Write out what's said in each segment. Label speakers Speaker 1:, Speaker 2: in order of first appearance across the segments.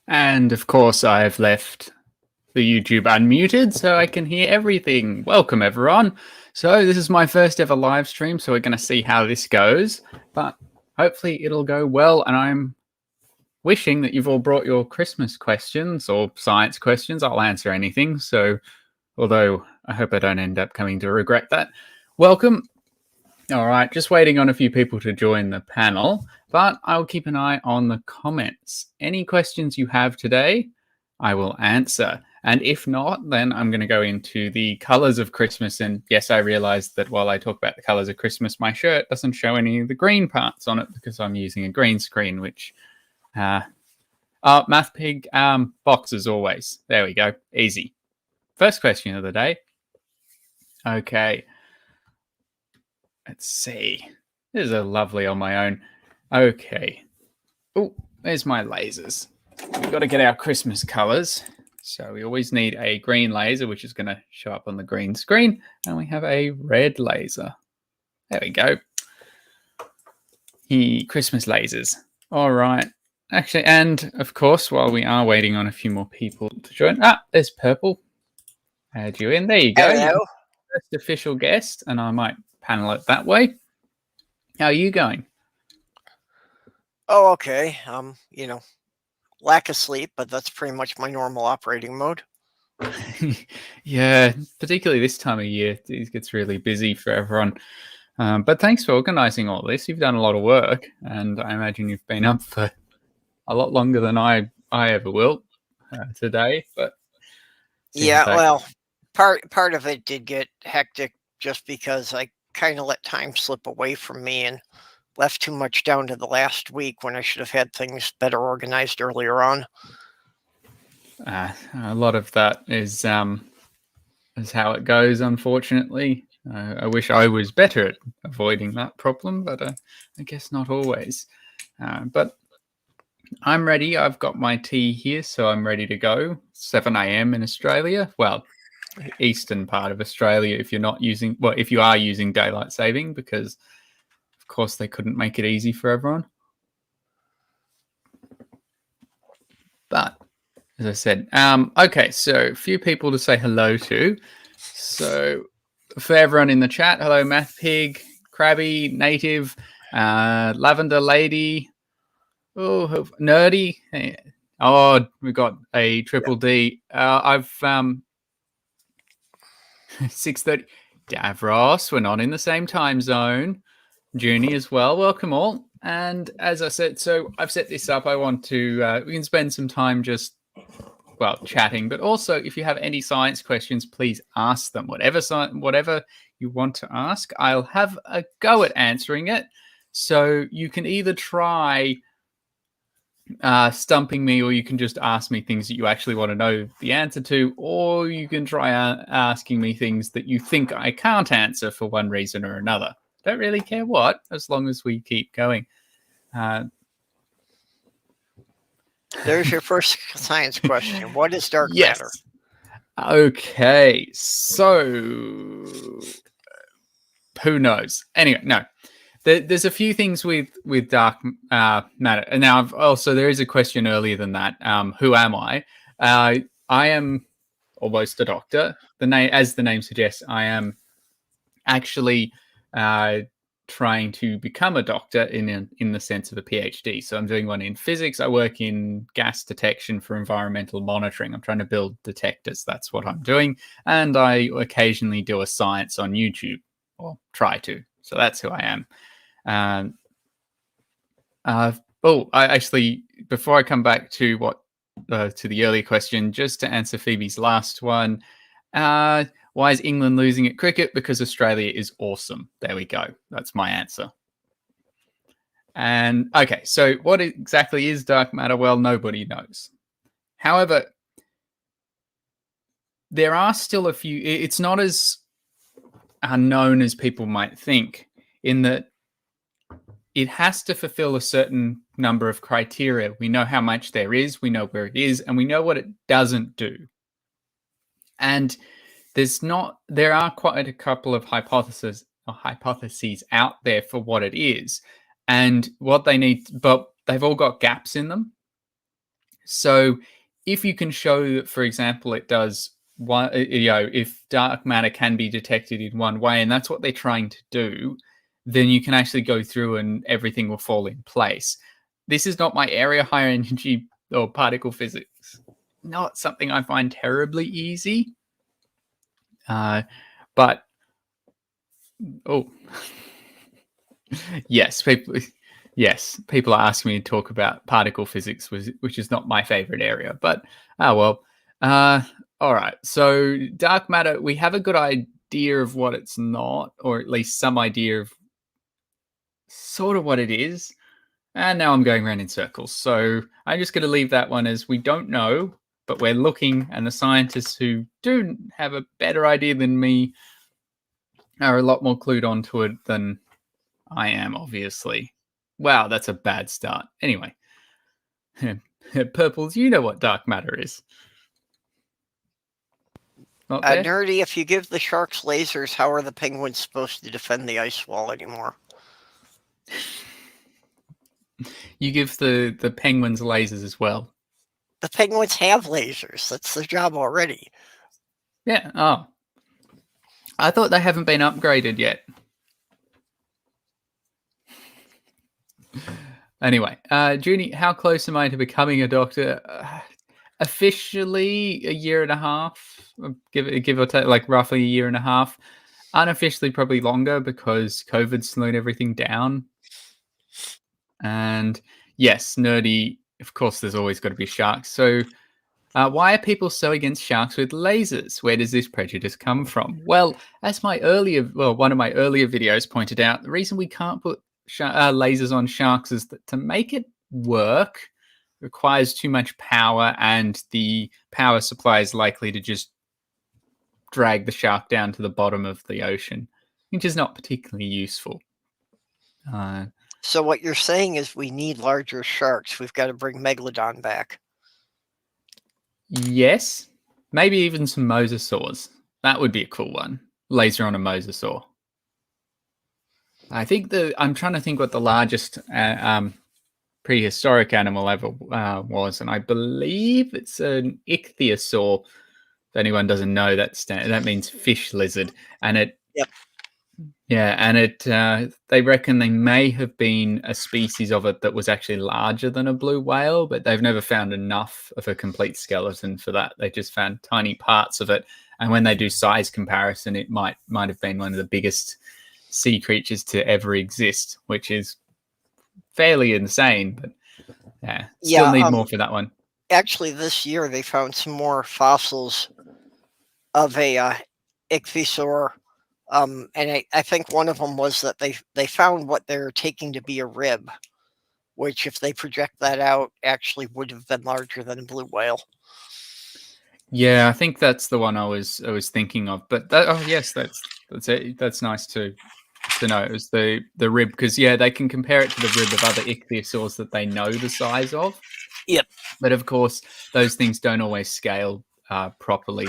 Speaker 1: And of course, I've left the YouTube unmuted so I can hear everything. Welcome, everyone. So this is my first ever live stream, so we're going to see how this goes. But hopefully it'll go well, and I'm wishing that you've all brought your Christmas questions or science questions. I'll answer anything. So, although I hope I don't end up coming to regret that. Welcome. All right, just waiting on a few people to join the panel, but I'll keep an eye on the comments. Any questions you have today, I will answer. And if not, then I'm going to go into the colors of Christmas. And yes, I realized that while I talk about the colors of Christmas, my shirt doesn't show any of the green parts on it because I'm using a green screen, which, Math Pig, box as always. There we go. Easy. First question of the day. Okay. Let's see. This is a lovely on my own. Okay. Oh, there's my lasers. We've got to get our Christmas colors. So we always need a green laser, which is going to show up on the green screen. And we have a red laser. There we go. Christmas lasers. All right. Actually, and of course, while we are waiting on a few more people to join. There's purple. Add you in. There you go.
Speaker 2: Hello.
Speaker 1: First official guest, and I might panel it that way. How are you going?
Speaker 2: Oh, okay. Lack of sleep, but that's pretty much my normal operating mode.
Speaker 1: Yeah, particularly this time of year, it gets really busy for everyone. But thanks for organizing all this. You've done a lot of work, and I imagine you've been up for a lot longer than I ever will today. But
Speaker 2: yeah, well, part of it did get hectic just because I kind of let time slip away from me and left too much down to the last week when I should have had things better organized earlier on.
Speaker 1: A lot of that is how it goes, unfortunately. I wish I was better at avoiding that problem, but I guess not always. But I'm ready. I've got my tea here, so I'm ready to go. 7 a.m. in Australia. Well, eastern part of Australia if if you are using daylight saving, because of course they couldn't make it easy for everyone. But as I said, okay, so a few people to say hello to. So for everyone in the chat, hello Math Pig, Krabby, Native, Lavender Lady, Nerdy. Oh, we got a triple D. I've 6:30. Davros, we're not in the same time zone. Junie as well. Welcome all. And as I said, so I've set this up. I want to, we can spend some time just, chatting. But also, if you have any science questions, please ask them. Whatever you want to ask, I'll have a go at answering it. So you can either try stumping me, or you can just ask me things that you actually want to know the answer to, or you can try asking me things that you think I can't answer for one reason or another. Don't really care what, as long as we keep going.
Speaker 2: There's your first science question. What is dark matter?
Speaker 1: Okay, so who knows? Anyway, no. There's a few things with dark matter. And now there is a question earlier than that. Who am I? I am almost a doctor. As the name suggests, I am actually trying to become a doctor in the sense of a PhD. So I'm doing one in physics. I work in gas detection for environmental monitoring. I'm trying to build detectors. That's what I'm doing. And I occasionally do a science on YouTube, or try to. So that's who I am. I actually, before I come back to to the earlier question, just to answer Phoebe's last one, why is England losing at cricket? Because Australia is awesome. There we go. That's my answer. And okay, so what exactly is dark matter? Well, nobody knows. However, there are still a few. It's not as unknown as people might think, in that it has to fulfill a certain number of criteria. We know how much there is, we know where it is, and we know what it doesn't do. And there are quite a couple of hypotheses out there for what it is and what they need, but they've all got gaps in them. So if you can show that, for example, it does one, if dark matter can be detected in one way, and that's what they're trying to do, then you can actually go through and everything will fall in place. This is not my area, higher energy or particle physics. Not something I find terribly easy. But yes, people are asking me to talk about particle physics, which is not my favorite area. But all right. So dark matter, we have a good idea of what it's not, or at least some idea of sort of what it is. And now I'm going around in circles. So I'm just going to leave that one as we don't know, but we're looking, and the scientists who do have a better idea than me are a lot more clued onto it than I am, obviously. Wow, that's a bad start. Anyway, Purples, you know what dark matter is.
Speaker 2: Nerdy, if you give the sharks lasers, how are the penguins supposed to defend the ice wall anymore?
Speaker 1: You give the penguins lasers as well.
Speaker 2: The penguins have lasers. That's their job already.
Speaker 1: Yeah. Oh. I thought they haven't been upgraded yet. Anyway, Junie, how close am I to becoming a doctor? Officially, a year and a half. Give or take, like roughly a year and a half. Unofficially, probably longer because COVID slowed everything down. And yes, nerdy. Of course, there's always got to be sharks. So, why are people so against sharks with lasers? Where does this prejudice come from? Well, as one of my earlier videos pointed out, the reason we can't put lasers on sharks is that to make it work requires too much power, and the power supply is likely to just drag the shark down to the bottom of the ocean, which is not particularly useful.
Speaker 2: So what you're saying is we need larger sharks. We've got to bring Megalodon back.
Speaker 1: Yes. Maybe even some mosasaurs. That would be a cool one. Laser on a mosasaur. I think I'm trying to think what the largest prehistoric animal ever was, and I believe it's an ichthyosaur. If anyone doesn't know, that means fish lizard, and it.
Speaker 2: Yep.
Speaker 1: Yeah, and they reckon they may have been a species of it that was actually larger than a blue whale, but they've never found enough of a complete skeleton for that. They just found tiny parts of it, and when they do size comparison, it might have been one of the biggest sea creatures to ever exist, which is fairly insane. But still need more for that one.
Speaker 2: Actually, this year they found some more fossils of a ichthyosaur. And I think one of them was that they found what they're taking to be a rib, which if they project that out actually would have been larger than a blue whale.
Speaker 1: Yeah, I think that's the one I was thinking of. But yes, that's it. That's nice to know. It was the rib, because they can compare it to the rib of other ichthyosaurs that they know the size of.
Speaker 2: Yep.
Speaker 1: But of course, those things don't always scale properly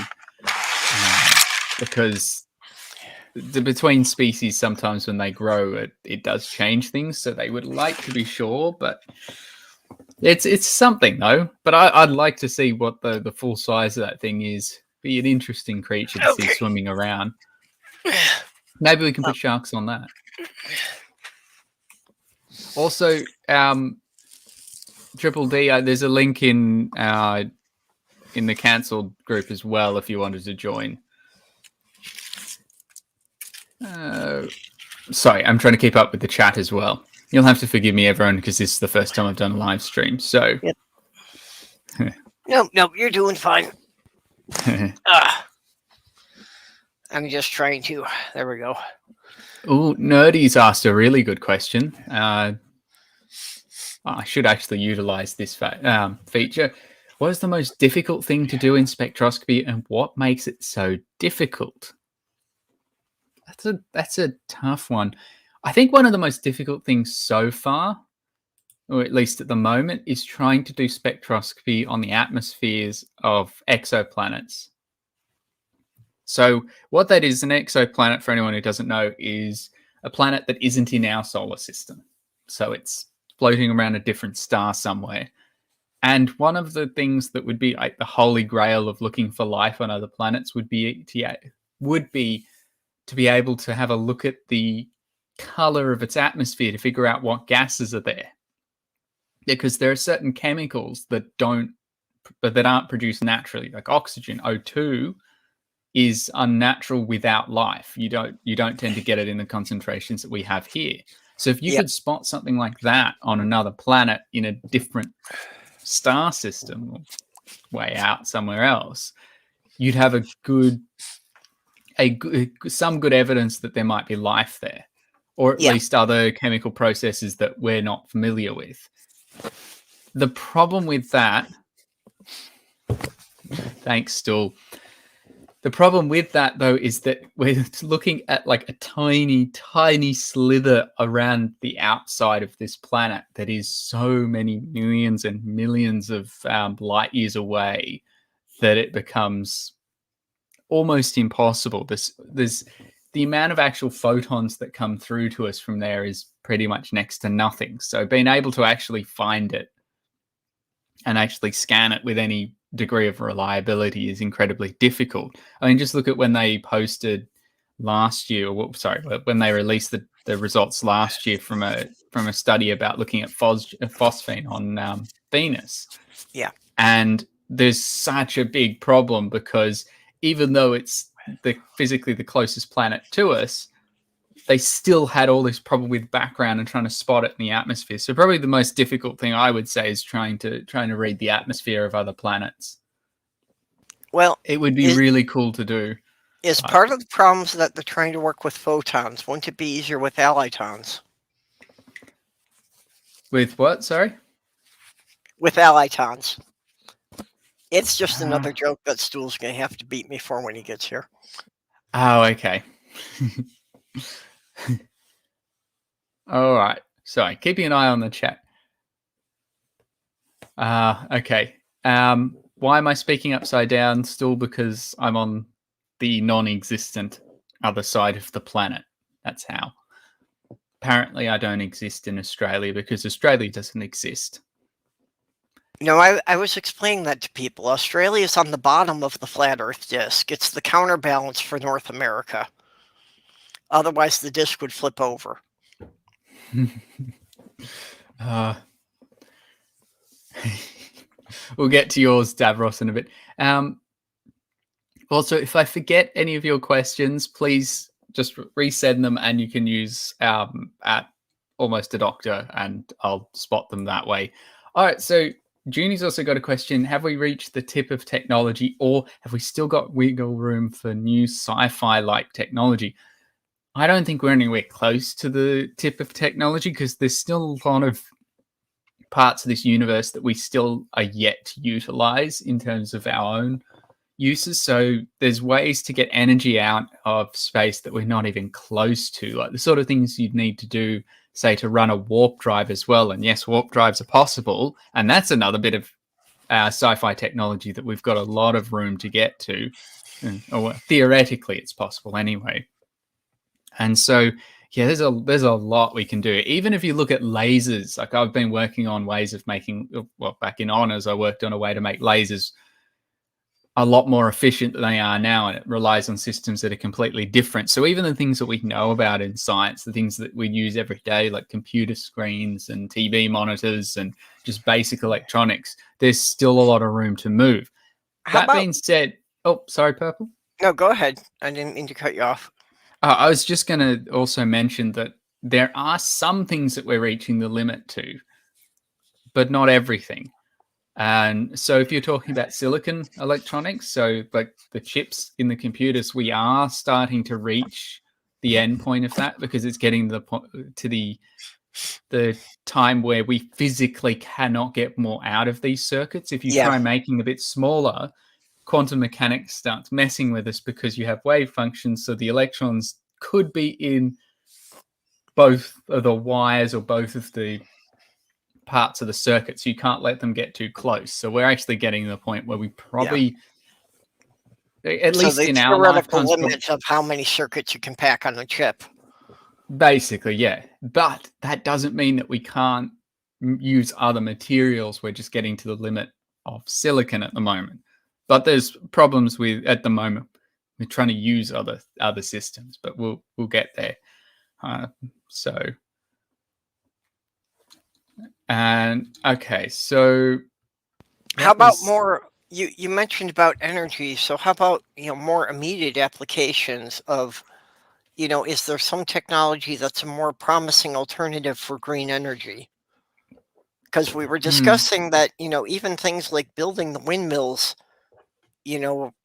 Speaker 1: because between species, sometimes when they grow, it does change things. So they would like to be sure, but it's something though. But I'd like to see what the full size of that thing is. Be an interesting creature to see swimming around. Maybe we can put sharks on that. Also, Triple D, there's a link in the cancelled group as well if you wanted to join. Sorry, I'm trying to keep up with the chat as well. You'll have to forgive me, everyone, because this is the first time I've done a live stream. So,
Speaker 2: yep. No, you're doing fine. I'm just trying to. There we go.
Speaker 1: Oh, Nerdy's asked a really good question. I should actually utilize this feature. What is the most difficult thing to do in spectroscopy, and what makes it so difficult? That's a tough one. I think one of the most difficult things so far, or at least at the moment, is trying to do spectroscopy on the atmospheres of exoplanets. So what that is, an exoplanet, for anyone who doesn't know, is a planet that isn't in our solar system. So it's floating around a different star somewhere. And one of the things that would be like the holy grail of looking for life on other planets would be to be able to have a look at the color of its atmosphere to figure out what gases are there. Because there are certain chemicals that aren't produced naturally, like oxygen. O2 is unnatural without life. You don't tend to get it in the concentrations that we have here. So if you could spot something like that on another planet in a different star system, or way out somewhere else, you'd have some good evidence that there might be life there, or at least other chemical processes that we're not familiar with. The problem with that, thanks, Stool. The problem with that, though, is that we're looking at like a tiny, tiny slither around the outside of this planet that is so many millions and millions of light years away that it becomes almost impossible. There's the amount of actual photons that come through to us from there is pretty much next to nothing. So being able to actually find it and actually scan it with any degree of reliability is incredibly difficult. I mean, just look at when they posted last year, when they released the results last year from a study about looking at phosphine on Venus.
Speaker 2: Yeah.
Speaker 1: And there's such a big problem because even though it's physically the closest planet to us, they still had all this problem with background and trying to spot it in the atmosphere. So probably the most difficult thing I would say is trying to read the atmosphere of other planets.
Speaker 2: Well,
Speaker 1: it would be really cool to do.
Speaker 2: Is part of the problems that they're trying to work with photons? Wouldn't it be easier with alitons?
Speaker 1: With what? Sorry?
Speaker 2: With alitons. It's just another joke that Stool's going to have to beat me for when he gets here.
Speaker 1: Oh, okay. All right. Sorry, keeping an eye on the chat. Okay. Why am I speaking upside down? Still because I'm on the non-existent other side of the planet. That's how. Apparently, I don't exist in Australia because Australia doesn't exist.
Speaker 2: No, I was explaining that to people. Australia is on the bottom of the flat Earth disk. It's the counterbalance for North America. Otherwise, the disk would flip over.
Speaker 1: We'll get to yours, Davros, in a bit. Also, if I forget any of your questions, please just resend them, and you can use at Almost a Doctor, and I'll spot them that way. All right, so Junie's also got a question. Have we reached the tip of technology, or have we still got wiggle room for new sci-fi-like technology? I don't think we're anywhere close to the tip of technology because there's still a lot of parts of this universe that we still are yet to utilize in terms of our own uses. So there's ways to get energy out of space that we're not even close to, like the sort of things you'd need to do, say, to run a warp drive as well. And yes, warp drives are possible. And that's another bit of sci-fi technology that we've got a lot of room to get to. Or theoretically, it's possible anyway. And so, yeah, there's a lot we can do. Even if you look at lasers, like I've been working on ways of making, well, back in honors, I worked on a way to make lasers a lot more efficient than they are now, and it relies on systems that are completely different. So even the things that we know about in science, the things that we use every day, like computer screens and TV monitors and just basic electronics, there's still a lot of room to move. That being said, oh, sorry, Purple.
Speaker 2: No, go ahead. I didn't mean to cut you off.
Speaker 1: I was just going to also mention that there are some things that we're reaching the limit to, but not everything. And so if you're talking about silicon electronics, so like the chips in the computers, we are starting to reach the end point of that, because it's getting to the time where we physically cannot get more out of these circuits. If you try making a bit smaller, quantum mechanics starts messing with us, because you have wave functions. So the electrons could be in both of the wires or both of the parts of the circuit, so you can't let them get too close. So we're actually getting to the point where we probably, at least in our
Speaker 2: theoretical limits of how many circuits you can pack on a chip.
Speaker 1: Basically, yeah. But that doesn't mean that we can't use other materials. We're just getting to the limit of silicon at the moment. But there's problems with, at the moment, we're trying to use other systems, but we'll get there. And okay, so
Speaker 2: how about more? You mentioned about energy, so how about more immediate applications of, is there some technology that's a more promising alternative for green energy? Because we were discussing that even things like building the windmills,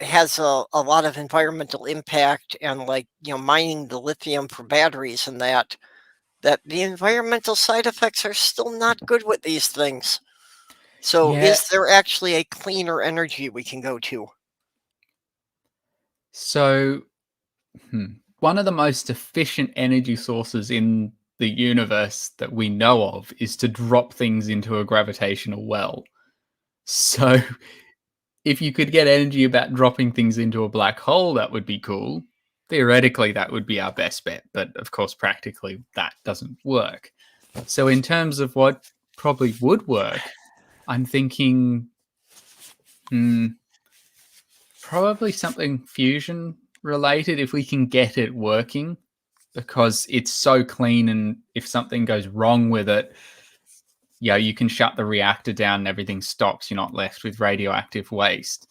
Speaker 2: has a lot of environmental impact, and like mining the lithium for batteries, and that the environmental side effects are still not good with these things. So is there actually a cleaner energy we can go to?
Speaker 1: So one of the most efficient energy sources in the universe that we know of is to drop things into a gravitational well. So if you could get energy about dropping things into a black hole, that would be cool. Theoretically, that would be our best bet, but of course, practically, that doesn't work. So in terms of what probably would work, I'm thinking probably something fusion related, if we can get it working, because it's so clean, and if something goes wrong with it, you can shut the reactor down and everything stops. You're not left with radioactive waste.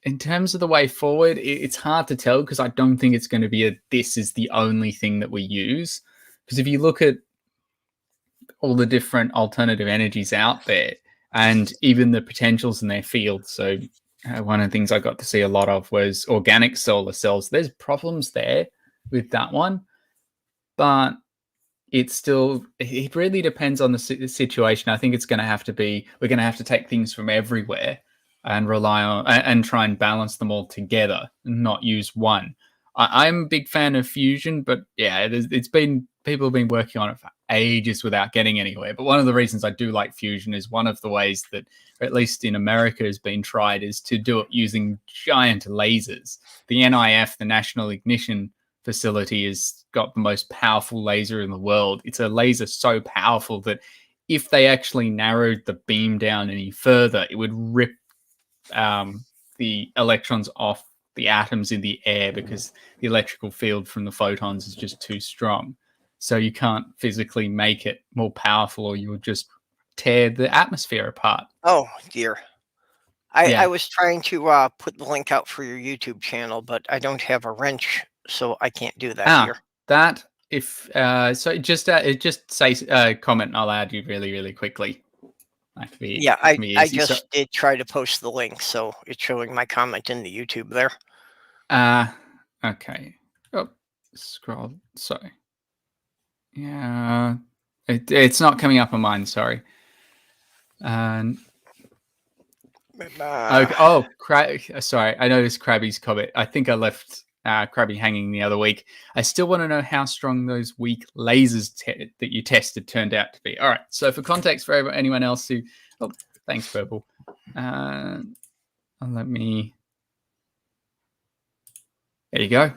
Speaker 1: In terms of the way forward, it's hard to tell, because I don't think it's going to be this is the only thing that we use. Because if you look at all the different alternative energies out there, and even the potentials in their field, so one of the things I got to see a lot of was organic solar cells. There's problems there with that one, but it really depends on the situation. I think it's going to have to be, we're going to have to take things from everywhere and rely on and try and balance them all together and not use one. I'm a big fan of fusion, but yeah, people have been working on it for ages without getting anywhere. But one of the reasons I do like fusion is one of the ways that, or at least in America, has been tried, is to do it using giant lasers. The NIF, the National Ignition Facility, has got the most powerful laser in the world. It's a laser so powerful that if they actually narrowed the beam down any further, it would rip the electrons off the atoms in the air, because the electrical field from the photons is just too strong. So you can't physically make it more powerful, or you'll just tear the atmosphere apart.
Speaker 2: Oh dear. I was trying to put the link out for your YouTube channel, but I don't have a wrench, so I can't do that here.
Speaker 1: That if so, just say comment, and I'll add you really, really quickly.
Speaker 2: I just did try to post the link, so it's showing my comment in the YouTube there.
Speaker 1: Okay. Oh, scroll. Sorry. Yeah, it's not coming up on mine. Sorry. Okay. Oh, sorry. I noticed Krabby's comment. I think I left Krabby hanging the other week. I still want to know how strong those weak lasers that you tested turned out to be. All right. So for context, for anyone else who, thanks, Purple. Let me. There you go.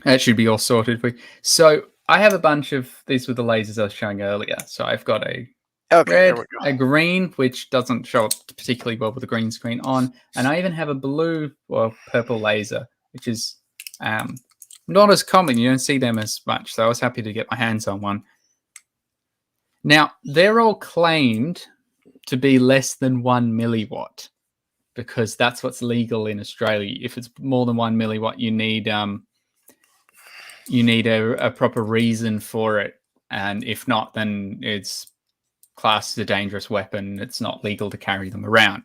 Speaker 1: That should be all sorted. So I have a bunch of these with the lasers I was showing earlier. So I've got a
Speaker 2: Okay,
Speaker 1: red,
Speaker 2: there we go.
Speaker 1: a green, which doesn't show up particularly well with the green screen on, and I even have a blue or purple laser, which is not as common. You don't see them as much, so I was happy to get my hands on one. Now, they're all claimed to be less than 1 milliwatt because that's what's legal in Australia. If it's more than 1 milliwatt, you need a proper reason for it, and if not, then it's classed as a dangerous weapon. It's not legal to carry them around.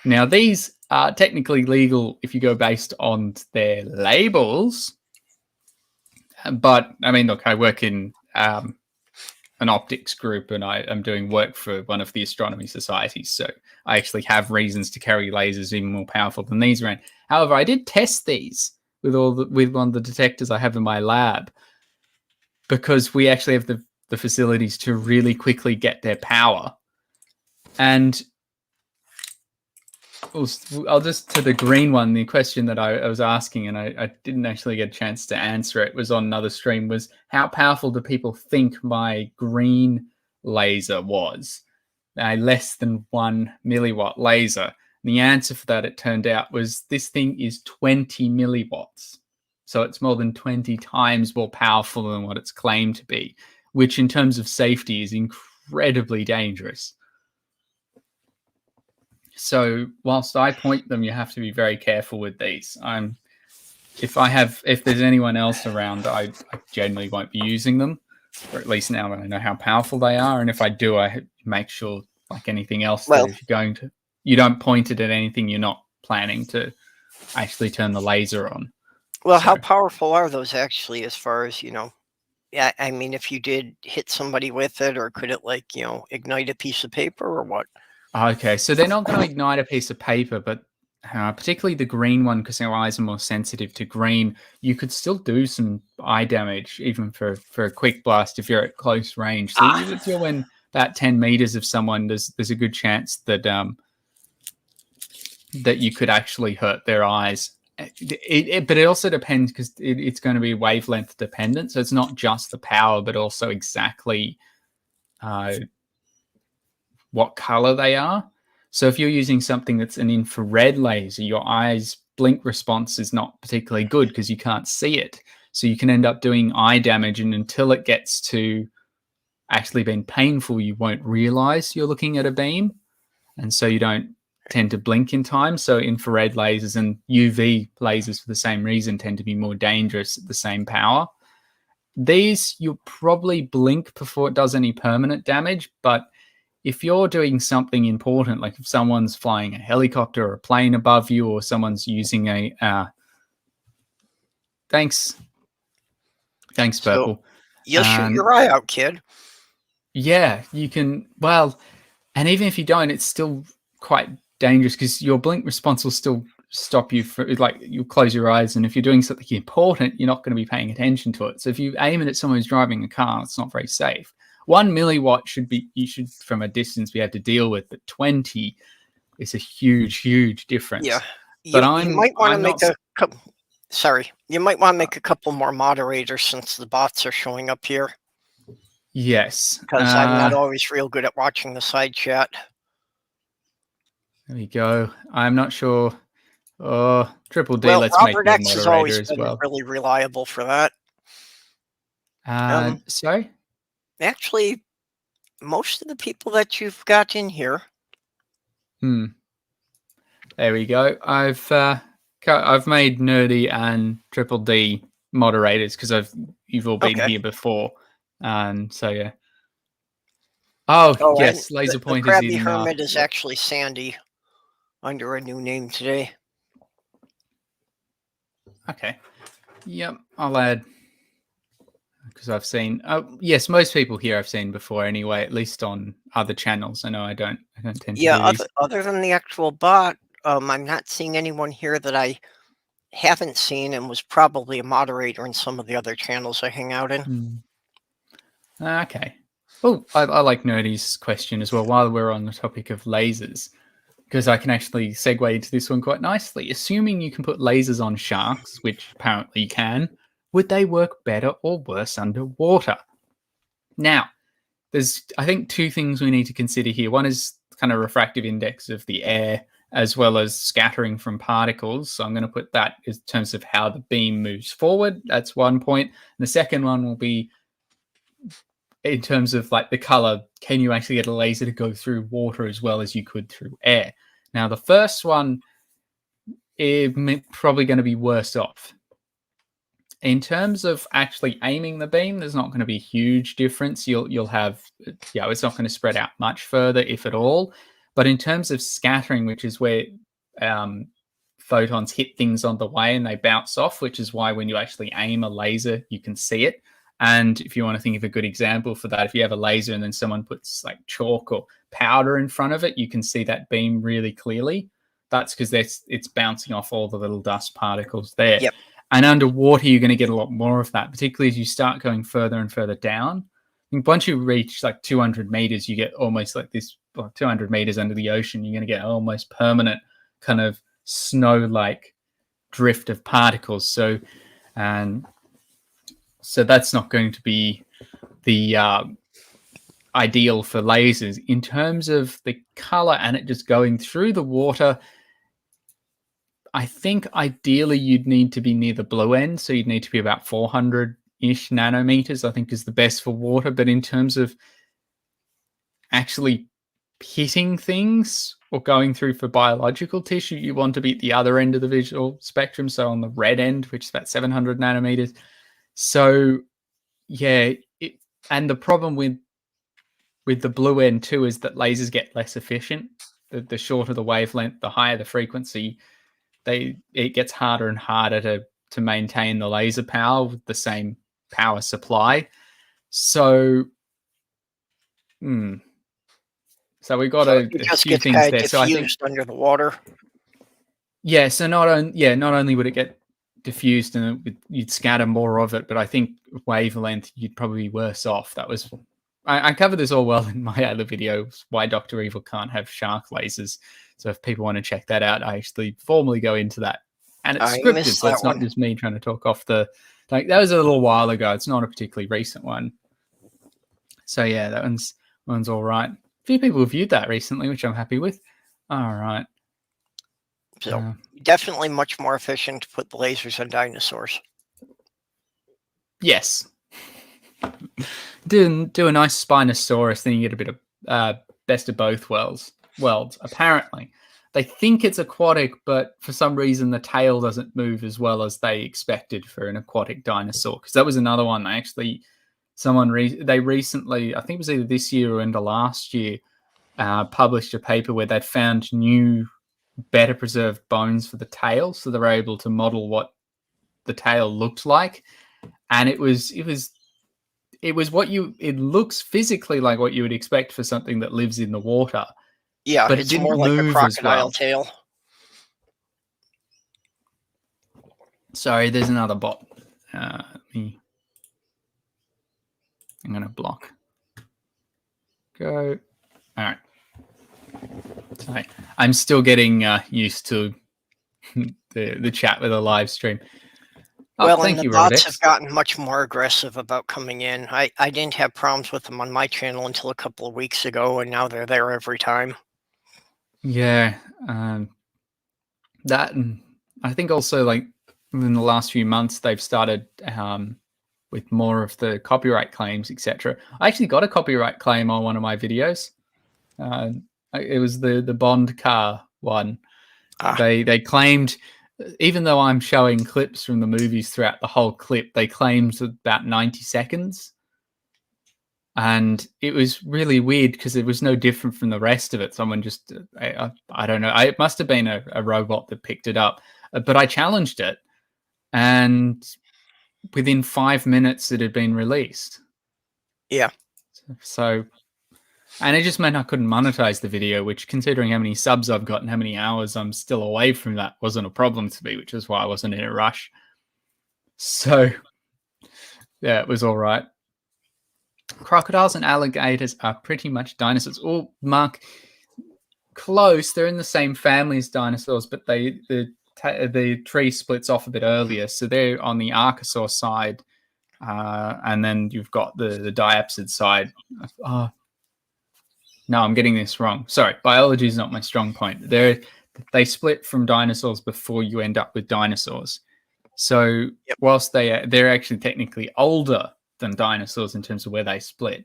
Speaker 1: Now, these are technically legal if you go based on their labels, but I mean, look, I work in an optics group, and I'm doing work for one of the astronomy societies, so I actually have reasons to carry lasers even more powerful than these around. However, I did test these with one of the detectors I have in my lab, because we actually have the facilities to really quickly get their power. And I'll just to the green one, the question that I was asking, and I didn't actually get a chance to answer it, was on another stream, was how powerful do people think my green laser was? A less than 1 milliwatt laser. And the answer for that, it turned out, was this thing is 20 milliwatts. So it's more than 20 times more powerful than what it's claimed to be, which in terms of safety is incredibly dangerous. So whilst I point them, you have to be very careful with these. If there's anyone else around, I generally won't be using them, or at least now that I know how powerful they are. And if I do, I make sure, like anything else, that if you're going to, you don't point it at anything you're not planning to actually turn the laser on.
Speaker 2: Well, how powerful are those actually, as far as, yeah, I mean, if you did hit somebody with it, or could it, like, ignite a piece of paper or what?
Speaker 1: Okay, so they're not going to ignite a piece of paper, but particularly the green one, because our eyes are more sensitive to green, you could still do some eye damage, even for a quick blast if you're at close range. So if you're in about 10 meters of someone, there's a good chance that that you could actually hurt their eyes. But it also depends, because it's going to be wavelength dependent. So it's not just the power, but also exactly what color they are. So if you're using something that's an infrared laser, your eyes blink response is not particularly good because you can't see it. So you can end up doing eye damage, and until it gets to actually being painful, you won't realize you're looking at a beam. And so you don't tend to blink in time. So infrared lasers and UV lasers, for the same reason, tend to be more dangerous at the same power. These, you'll probably blink before it does any permanent damage, but if you're doing something important, like if someone's flying a helicopter or a plane above you, or someone's using a thanks Purple.
Speaker 2: So you'll shoot your eye out, kid.
Speaker 1: Yeah, you can. Well, and even if you don't, it's still quite dangerous, because your blink response will still stop you for, like, you'll close your eyes, and if you're doing something important, you're not going to be paying attention to it. So if you aim it at someone who's driving a car, it's not very safe. 1 milliwatt you should from a distance be able to deal with, but 20 is a huge difference.
Speaker 2: Yeah,
Speaker 1: but
Speaker 2: you might want to make you might want to make a couple more moderators, since the bots are showing up here.
Speaker 1: Yes,
Speaker 2: because I'm not always real good at watching the side chat.
Speaker 1: There we go. I'm not sure. Oh, Triple D.
Speaker 2: Well,
Speaker 1: let's
Speaker 2: Robert
Speaker 1: make
Speaker 2: X has always been really reliable for that.
Speaker 1: Sorry?
Speaker 2: Actually, most of the people that you've got in here.
Speaker 1: There we go. I've made Nerdy and Triple D moderators, because you've all been here before, and so yeah. Oh yes, Laser Point
Speaker 2: the Krabby Hermit is actually Sandy, under a new name today.
Speaker 1: Okay. Yep, I'll add, because I've seen. Yes, most people here I've seen before anyway, at least on other channels. I know I don't tend to.
Speaker 2: Yeah, other than the actual bot, I'm not seeing anyone here that I haven't seen and was probably a moderator in some of the other channels I hang out in.
Speaker 1: Okay. Oh, I like Nerdy's question as well, while we're on the topic of lasers, because I can actually segue into this one quite nicely. Assuming you can put lasers on sharks, which apparently you can, would they work better or worse underwater? Now, there's, I think, two things we need to consider here. One is kind of refractive index of the air, as well as scattering from particles. So I'm going to put that in terms of how the beam moves forward. That's one point. And the second one will be in terms of like the color. Can you actually get a laser to go through water as well as you could through air? Now, the first one is probably going to be worse off. In terms of actually aiming the beam, there's not going to be a huge difference. You'll have, it's not going to spread out much further, if at all. But in terms of scattering, which is where photons hit things on the way and they bounce off, which is why when you actually aim a laser, you can see it. And if you want to think of a good example for that, if you have a laser and then someone puts like chalk or powder in front of it, you can see that beam really clearly. That's because it's bouncing off all the little dust particles there.
Speaker 2: Yep.
Speaker 1: And underwater, you're going to get a lot more of that, particularly as you start going further and further down. I think once you reach like 200 meters, you get almost like this, 200 meters under the ocean, you're going to get almost permanent kind of snow-like drift of particles. So that's not going to be the ideal for lasers. In terms of the color and it just going through the water, I think ideally you'd need to be near the blue end. So you'd need to be about 400-ish nanometers, I think is the best for water. But in terms of actually hitting things or going through for biological tissue, you want to be at the other end of the visual spectrum. So on the red end, which is about 700 nanometers. So yeah, and the problem with the blue end too is that lasers get less efficient. The shorter the wavelength, the higher the frequency, it gets harder and harder to maintain the laser power with the same power supply. So, so we got a few things there. So I think
Speaker 2: under the water.
Speaker 1: Yeah. So not only would it get diffused and you'd scatter more of it, but I think wavelength you'd probably be worse off. That was I covered this all well in my other video, why Dr. Evil can't have shark lasers. So if people want to check that out, I actually formally go into that. And it's scripted, so it's not just me trying to talk off the... Like, that was a little while ago. It's not a particularly recent one. So yeah, that one's all right. A few people have viewed that recently, which I'm happy with. All right.
Speaker 2: So definitely much more efficient to put the lasers on dinosaurs.
Speaker 1: Yes. Do a nice Spinosaurus, then you get a bit of best of both worlds. Apparently, they think it's aquatic, but for some reason the tail doesn't move as well as they expected for an aquatic dinosaur. Because that was another one. They recently, I think it was either this year or into last year, published a paper where they'd found new, better preserved bones for the tail, so they were able to model what the tail looked like, and it looks physically like what you would expect for something that lives in the water.
Speaker 2: Yeah, but it's more like a crocodile tail.
Speaker 1: Sorry, there's another bot. I'm going to block. Go. All right. Sorry. I'm still getting used to the chat with a live stream.
Speaker 2: Well, and the bots have gotten much more aggressive about coming in. I didn't have problems with them on my channel until a couple of weeks ago, and now they're there every time.
Speaker 1: Yeah. That, and I think also, like, in the last few months, they've started with more of the copyright claims, etc. I actually got a copyright claim on one of my videos. It was the Bond car one. They claimed... Even though I'm showing clips from the movies throughout the whole clip, they claimed about 90 seconds. And it was really weird because it was no different from the rest of it. Someone just, I don't know. It must have been a robot that picked it up. But I challenged it. And within 5 minutes, it had been released.
Speaker 2: Yeah.
Speaker 1: So... And it just meant I couldn't monetize the video, which, considering how many subs I've got and how many hours I'm still away from that, wasn't a problem to me, which is why I wasn't in a rush. So, yeah, it was all right. Crocodiles and alligators are pretty much dinosaurs. Oh, Mark, close. They're in the same family as dinosaurs, but the tree splits off a bit earlier. So they're on the Archosaur side, and then you've got the diapsid side. Oh, no, I'm getting this wrong. Sorry, biology is not my strong point. They split from dinosaurs before you end up with dinosaurs. So whilst they're actually technically older than dinosaurs in terms of where they split,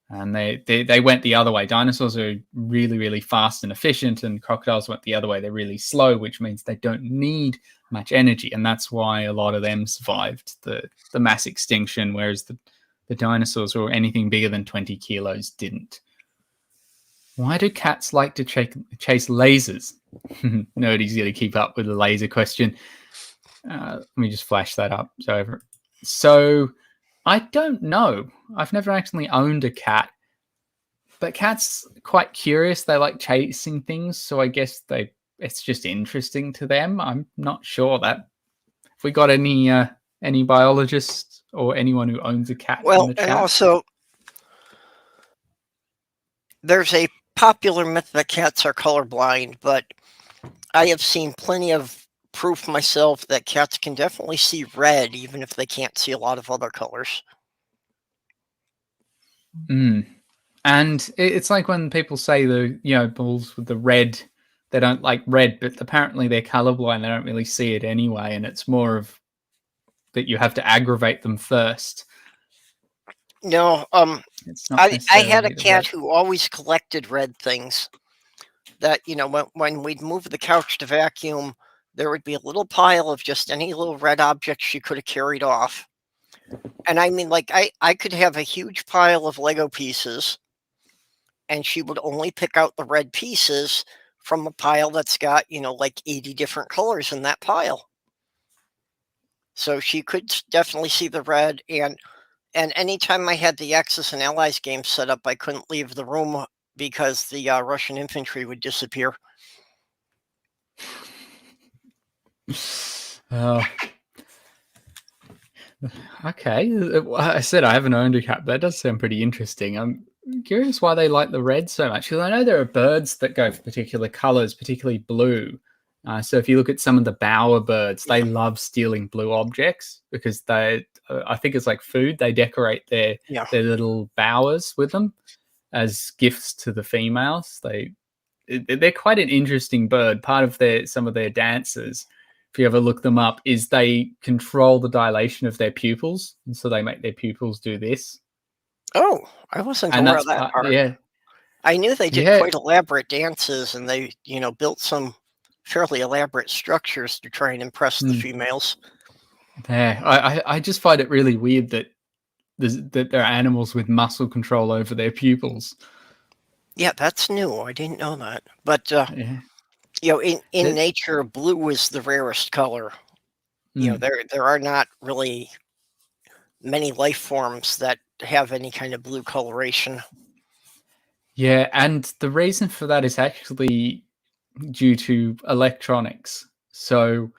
Speaker 1: and they went the other way. Dinosaurs are really, really fast and efficient, and crocodiles went the other way. They're really slow, which means they don't need much energy, and that's why a lot of them survived the mass extinction, whereas the dinosaurs or anything bigger than 20 kilos didn't. Why do cats like to chase lasers? Nerdy's going to keep up with the laser question. Let me just flash that up. So I don't know. I've never actually owned a cat, but cats are quite curious. They like chasing things, so I guess it's just interesting to them. I'm not sure that. If we got any biologists or anyone who owns a cat in the chat.
Speaker 2: And also there's a popular myth that cats are colorblind, but I have seen plenty of proof myself that cats can definitely see red even if they can't see a lot of other colors.
Speaker 1: And it's like when people say bulls with the red, they don't like red, but apparently they're colorblind. They don't really see it anyway, and it's more of that you have to aggravate them first.
Speaker 2: No, I had a cat who always collected red things. That when we'd move the couch to vacuum, there would be a little pile of just any little red object she could have carried off. And I mean, like, I could have a huge pile of Lego pieces, and she would only pick out the red pieces from a pile that's got, like 80 different colors in that pile. So she could definitely see the red. And anytime I had the Axis and Allies game set up, I couldn't leave the room because the Russian infantry would disappear.
Speaker 1: Okay. I said I haven't owned a cat, but that does sound pretty interesting. I'm curious why they like the red so much, because I know there are birds that go for particular colors, particularly blue. So if you look at some of the bowerbirds, they love stealing blue objects because I think it's like food. They decorate their little bowers with them as gifts to the females. They're quite an interesting bird. Part of some of their dances, if you ever look them up, is they control the dilation of their pupils, and so they make their pupils do this.
Speaker 2: Oh, I wasn't aware of that part.
Speaker 1: Yeah,
Speaker 2: I knew they did quite elaborate dances, and they, built some fairly elaborate structures to try and impress the females.
Speaker 1: Yeah, I just find it really weird that there are animals with muscle control over their pupils.
Speaker 2: Yeah, that's new. I didn't know that. But in nature, blue is the rarest color. There are not really many life forms that have any kind of blue coloration.
Speaker 1: Yeah, and the reason for that is actually due to electronics. So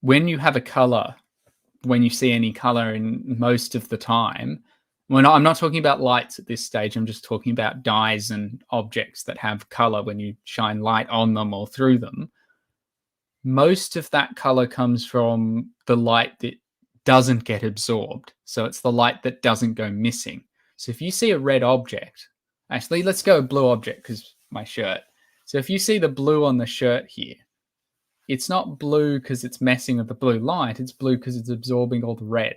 Speaker 1: when you have a color, when you see any color in most of the time, I'm not talking about lights at this stage, I'm just talking about dyes and objects that have color when you shine light on them or through them. Most of that color comes from the light that doesn't get absorbed. So it's the light that doesn't go missing. So if you see a red object, actually, let's go blue object because my shirt. So if you see the blue on the shirt here, it's not blue because it's messing with the blue light. It's blue because it's absorbing all the red.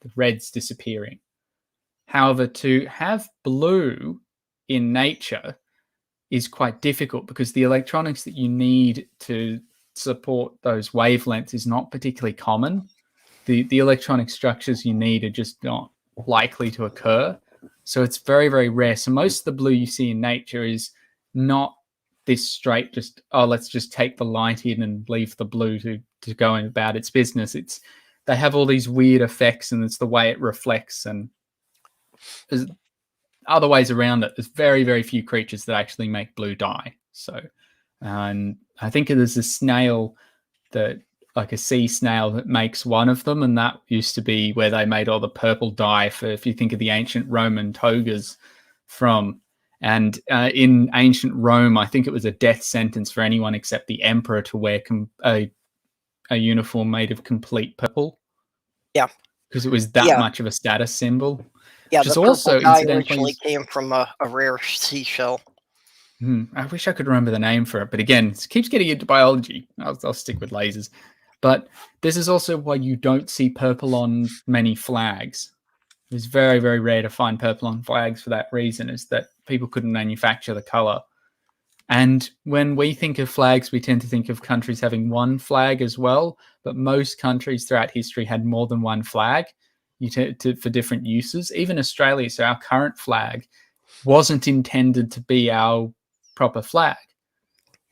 Speaker 1: The red's disappearing. However, to have blue in nature is quite difficult because the electronics that you need to support those wavelengths is not particularly common. The electronic structures you need are just not likely to occur. So it's very, very rare. So most of the blue you see in nature is not this straight, just, let's just take the light in and leave the blue to go about its business. They have all these weird effects, and it's the way it reflects, and there's other ways around it. There's very, very few creatures that actually make blue dye. So, and I think there's a snail like a sea snail that makes one of them, and that used to be where they made all the purple dye for, if you think of the ancient Roman togas from. And in ancient Rome, I think it was a death sentence for anyone except the emperor to wear a uniform made of complete purple.
Speaker 2: Yeah.
Speaker 1: because it was that much of a status symbol.
Speaker 2: Yeah,
Speaker 1: which
Speaker 2: the
Speaker 1: is
Speaker 2: purple
Speaker 1: also
Speaker 2: dye
Speaker 1: incidentally
Speaker 2: originally came from a rare seashell.
Speaker 1: I wish I could remember the name for it, but again, it keeps getting into biology. I'll stick with lasers. But this is also why you don't see purple on many flags. It's very, very rare to find purple on flags for that reason, is that people couldn't manufacture the color. And when we think of flags, we tend to think of countries having one flag as well, but most countries throughout history had more than one flag for different uses. Even Australia, so our current flag wasn't intended to be our proper flag.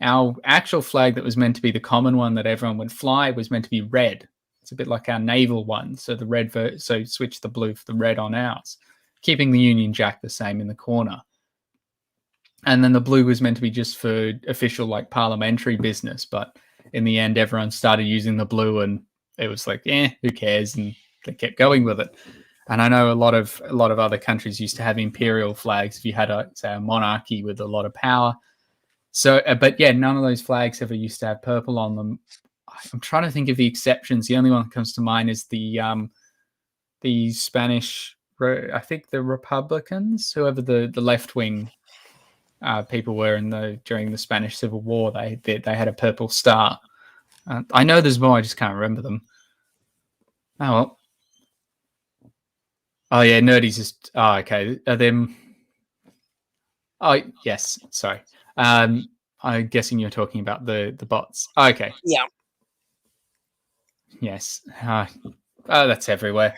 Speaker 1: Our actual flag that was meant to be the common one that everyone would fly was meant to be red. It's a bit like our naval one. So the red, so switch the blue for the red on ours, keeping the Union Jack the same in the corner. And then the blue was meant to be just for official, like, parliamentary business. But in the end, everyone started using the blue, and it was like, who cares? And they kept going with it. And I know a lot of other countries used to have imperial flags if you had a monarchy with a lot of power. So, but yeah, none of those flags ever used to have purple on them. I'm trying to think of the exceptions. The only one that comes to mind is the Spanish, I think the Republicans, whoever the left wing people were during the Spanish Civil War. They had a purple star. I know there's more. I just can't remember them. Oh well. Oh yeah, Nerdy's just. Oh okay. Are them? Oh yes. Sorry. I'm guessing you're talking about the bots. Oh, okay.
Speaker 2: Yeah.
Speaker 1: Yes. That's everywhere.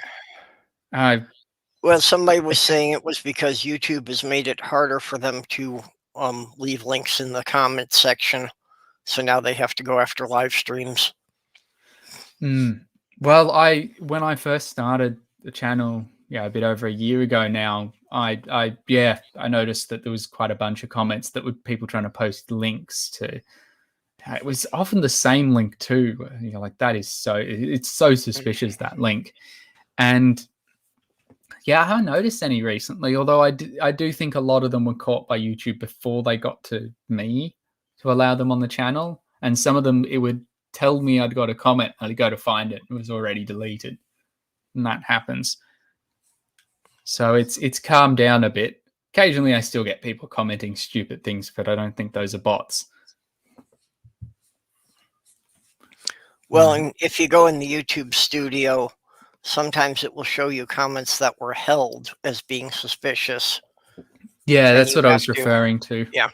Speaker 2: Well, somebody was saying it was because YouTube has made it harder for them to leave links in the comments section, so now they have to go after live streams.
Speaker 1: Well, when I first started the channel, a bit over a year ago now, I noticed that there was quite a bunch of comments that were people trying to post links to. It was often the same link too. Like that is it's so suspicious, that link. And yeah, I haven't noticed any recently, although I do think a lot of them were caught by YouTube before they got to me to allow them on the channel. And some of them, it would tell me I'd got a comment, I'd go to find it, it was already deleted. And that happens. So it's calmed down a bit. Occasionally I still get people commenting stupid things, but I don't think those are bots.
Speaker 2: Well, and if you go in the YouTube studio, sometimes it will show you comments that were held as being suspicious.
Speaker 1: Yeah, that's what I was referring to.
Speaker 2: Yeah.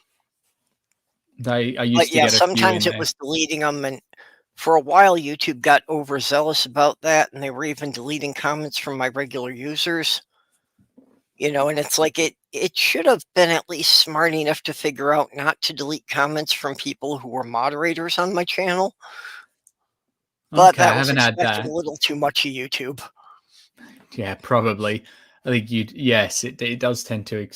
Speaker 1: I used to get
Speaker 2: sometimes it was deleting them, and for a while YouTube got overzealous about that, and they were even deleting comments from my regular users. And it's like it should have been at least smart enough to figure out not to delete comments from people who were moderators on my channel. But that was expecting a little too much of YouTube.
Speaker 1: Yeah, probably. I think yes, it does tend to,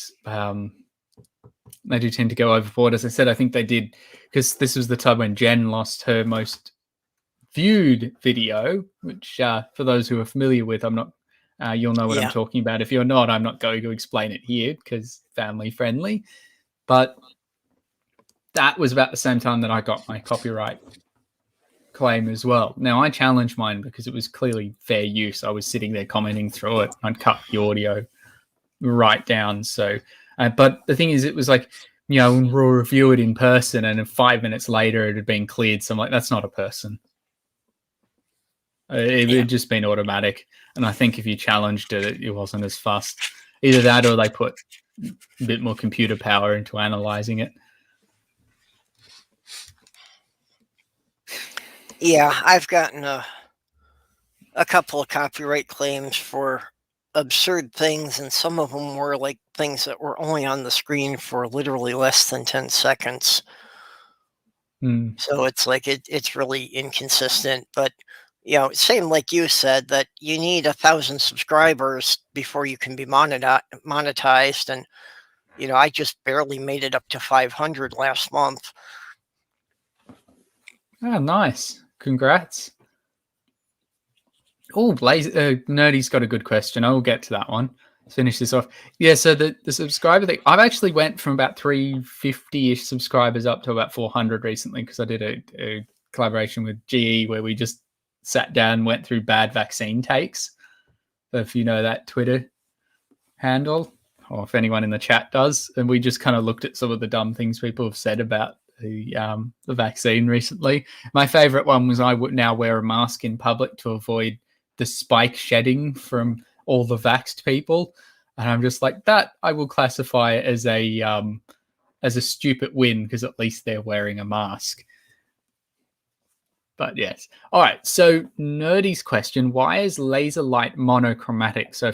Speaker 1: they do tend to go overboard. As I said, I think they did, because this was the time when Jen lost her most viewed video, which for those who are familiar with, I'm not, you'll know what I'm talking about. If you're not, I'm not going to explain it here because family friendly. But that was about the same time that I got my copyright claim as well. Now I challenged mine because it was clearly fair use. I was sitting there commenting through it. I'd cut the audio right down. So, but the thing is, it was like, when we'll review it in person, and 5 minutes later it had been cleared. So I'm like, that's not a person. It had just been automatic. And I think if you challenged it, it wasn't as fast. Either that, or they put a bit more computer power into analyzing it.
Speaker 2: Yeah, I've gotten a couple of copyright claims for absurd things, and some of them were like things that were only on the screen for literally less than 10 seconds. So it's like it's really inconsistent. But same like you said, that you need 1,000 subscribers before you can be monetized, and I just barely made it up to 500 last month.
Speaker 1: Oh, nice. Congrats. Oh, Nerdy's got a good question. I will get to that one. Let's finish this off. Yeah, so the subscriber thing, I've actually went from about 350-ish subscribers up to about 400 recently, because I did a collaboration with GE where we just sat down and went through bad vaccine takes. if you know that Twitter handle, or if anyone in the chat does. And we just kind of looked at some of the dumb things people have said about the vaccine recently. My favorite one was, I would now wear a mask in public to avoid the spike shedding from all the vaxxed people. And I'm just like, that I will classify as a stupid win, because at least they're wearing a mask. But yes. All right. So Nerdy's question, why is laser light monochromatic? So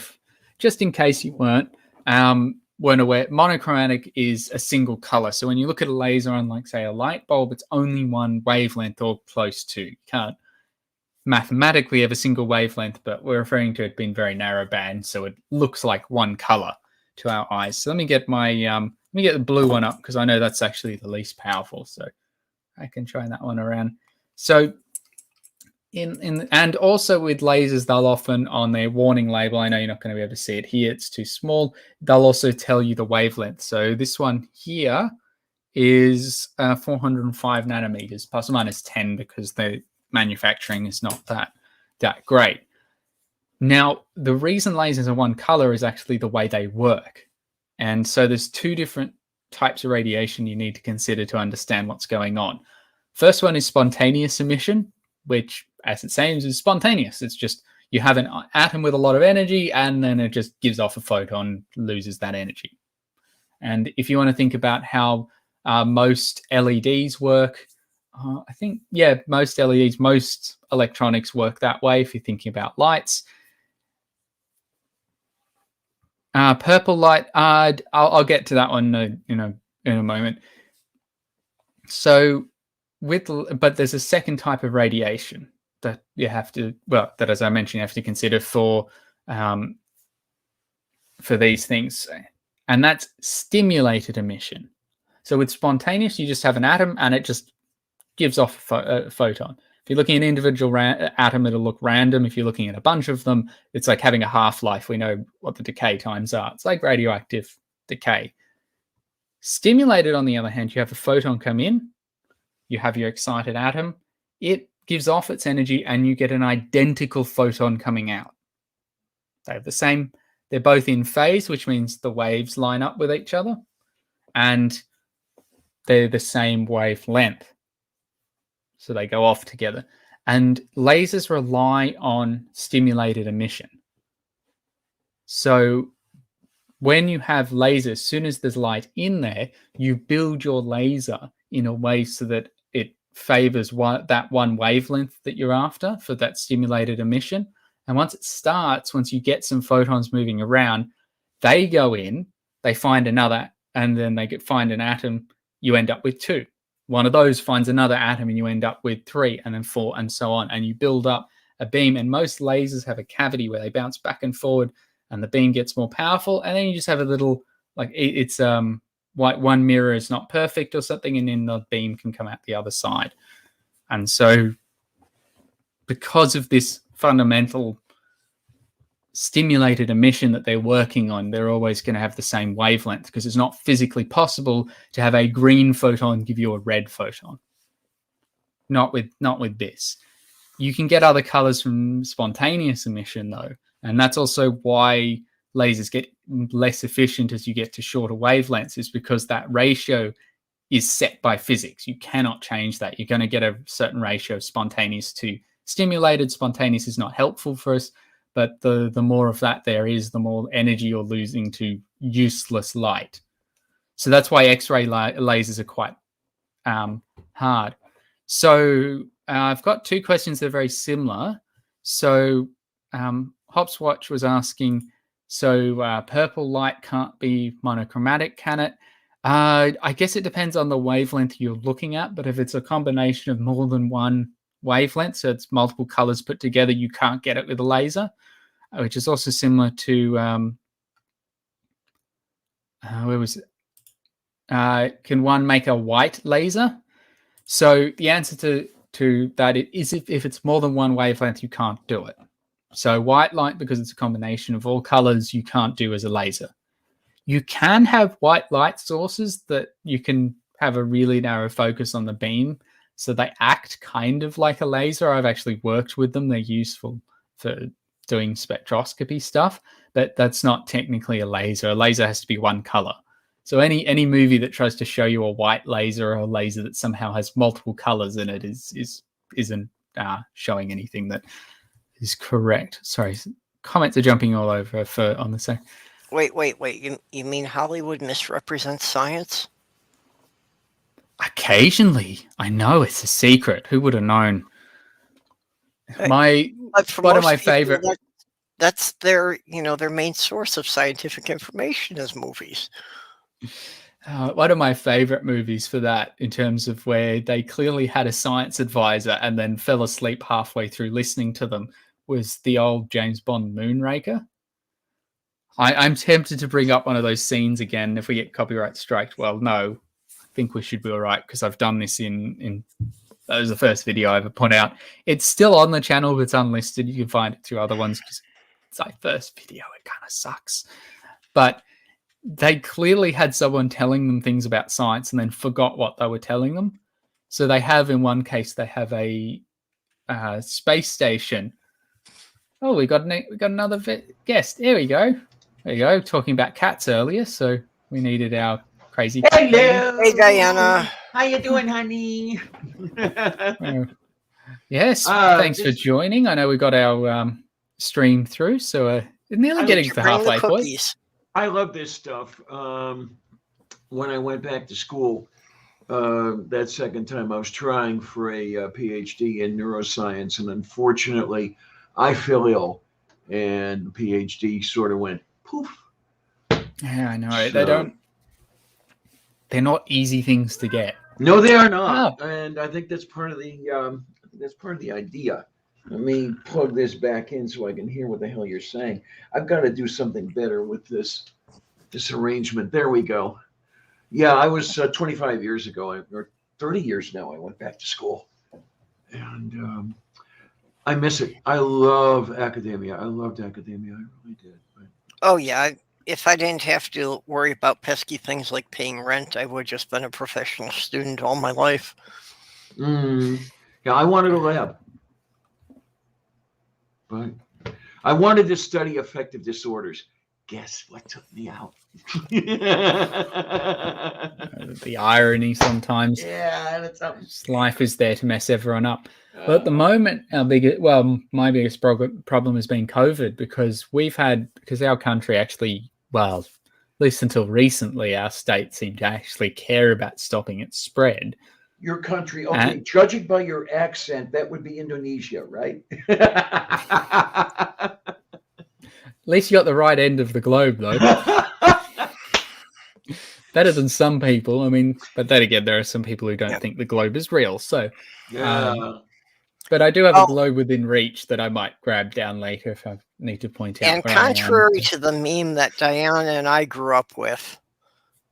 Speaker 1: just in case you weren't aware, monochromatic is a single color. So when you look at a laser on, like, say, a light bulb, it's only one wavelength or close to. You can't mathematically have a single wavelength, but we're referring to it being very narrow band, so it looks like one color to our eyes. So let me get my let me get the blue one up, because I know that's actually the least powerful, so I can try that one around. So and also with lasers, they'll often, on their warning label, I know you're not going to be able to see it here, it's too small, they'll also tell you the wavelength. So this one here is 405 nanometers, plus or minus 10, because the manufacturing is not that great. Now, the reason lasers are one color is actually the way they work. And so there's two different types of radiation you need to consider to understand what's going on. First one is spontaneous emission, which, as it seems, is spontaneous. It's just you have an atom with a lot of energy, and then it just gives off a photon, loses that energy. And if you want to think about how most LEDs work, I think, yeah, most LEDs, most electronics work that way. If you're thinking about lights, purple light, I'll get to that one in a moment. So but there's a second type of radiation that you have to, that, as I mentioned, you have to consider for these things, and that's stimulated emission. So with spontaneous, you just have an atom and it just gives off a photon. If you're looking at an individual atom, it'll look random. If you're looking at a bunch of them, it's like having a half-life. We know what the decay times are. It's like radioactive decay. Stimulated, on the other hand, you have a photon come in, you have your excited atom, it gives off its energy, and you get an identical photon coming out. They have the same, they're both in phase, which means the waves line up with each other, and they're the same wavelength. So they go off together. And lasers rely on stimulated emission. So when you have lasers, as soon as there's light in there, you build your laser in a way so that it favors that one wavelength that you're after for that stimulated emission. And once it starts, once you get some photons moving around, they go in, they find another, and then they find an atom, you end up with two. One of those finds another atom, and you end up with three, and then four, and so on. And you build up a beam. And most lasers have a cavity where they bounce back and forward, and the beam gets more powerful. And then you just have a little, like, it's like one mirror is not perfect or something, and then the beam can come out the other side. And so because of this fundamental stimulated emission that they're working on, they're always going to have the same wavelength, because it's not physically possible to have a green photon give you a red photon. Not with this. You can get other colors from spontaneous emission, though, and that's also why lasers get less efficient as you get to shorter wavelengths, is because that ratio is set by physics. You cannot change that. You're going to get a certain ratio of spontaneous to stimulated. Spontaneous is not helpful for us, but the more of that there is, the more energy you're losing to useless light. So that's why X-ray lasers are quite hard. So I've got two questions that are very similar. So Hopswatch was asking, so purple light can't be monochromatic, can it? I guess it depends on the wavelength you're looking at, but if it's a combination of more than one wavelength, so it's multiple colors put together, you can't get it with a laser, which is also similar to where was it? Can one make a white laser? So the answer to that is if it's more than one wavelength, you can't do it. So white light, because it's a combination of all colors, you can't do as a laser. You can have white light sources that you can have a really narrow focus on the beam, so they act kind of like a laser. I've actually worked with them. They're useful to doing spectroscopy stuff, but that's not technically a laser. A laser has to be one color. So any movie that tries to show you a white laser or a laser that somehow has multiple colors in it isn't showing anything that is correct. Sorry, comments are jumping all over on the same.
Speaker 2: Wait. You mean Hollywood misrepresents science?
Speaker 1: Occasionally. I know, it's a secret. Who would have known? One of my favorite.
Speaker 2: That's their main source of scientific information is movies.
Speaker 1: One of my favorite movies for that, in terms of where they clearly had a science advisor and then fell asleep halfway through listening to them, was the old James Bond Moonraker. I'm tempted to bring up one of those scenes again if we get copyright striked. Well, no, I think we should be all right because I've done this in that was the first video I ever put out. It's still on the channel, but it's unlisted. You can find it through other ones because it's like first video. It kind of sucks. But they clearly had someone telling them things about science and then forgot what they were telling them. So they have, in one case, they have a space station. Oh, we got another guest. There we go. There you go. Talking about cats earlier, so we needed our crazy cat.
Speaker 3: Hello.
Speaker 2: Hey, Diana.
Speaker 3: How you doing, honey?
Speaker 1: Yes. Thanks for joining. I know we got our stream through, so we're nearly getting to the halfway point.
Speaker 3: I love this stuff. When I went back to school, that second time I was trying for a PhD in neuroscience, and unfortunately, I fell ill, and the PhD sort of went poof.
Speaker 1: Yeah, I know. So, they're not easy things to get.
Speaker 3: No, they are not. Oh. And I think that's part of the idea. Let me plug this back in so I can hear what the hell you're saying. I've got to do something better with this arrangement. There we go. Yeah, I was 25 years ago, or 30 years now, I went back to school. And I miss it. I love academia. I loved academia. I really did. But...
Speaker 2: Oh, yeah. If I didn't have to worry about pesky things like paying rent, I would have just been a professional student all my life.
Speaker 3: Yeah, I wanted a lab. But I wanted to study affective disorders. Guess what took me out?
Speaker 1: The irony sometimes.
Speaker 3: Yeah, that's
Speaker 1: life is there to mess everyone up. But at the moment, my biggest problem has been COVID, because our country actually, at least until recently, our state seemed to actually care about stopping its spread.
Speaker 3: Your country, okay, judging by your accent, that would be Indonesia, right?
Speaker 1: At least you got the right end of the globe, though. Better than some people. I mean, but then again, there are some people who don't think the globe is real. So, but I do have a globe within reach that I might grab down later if I need to point out.
Speaker 2: And contrary to the meme that Diana and I grew up with,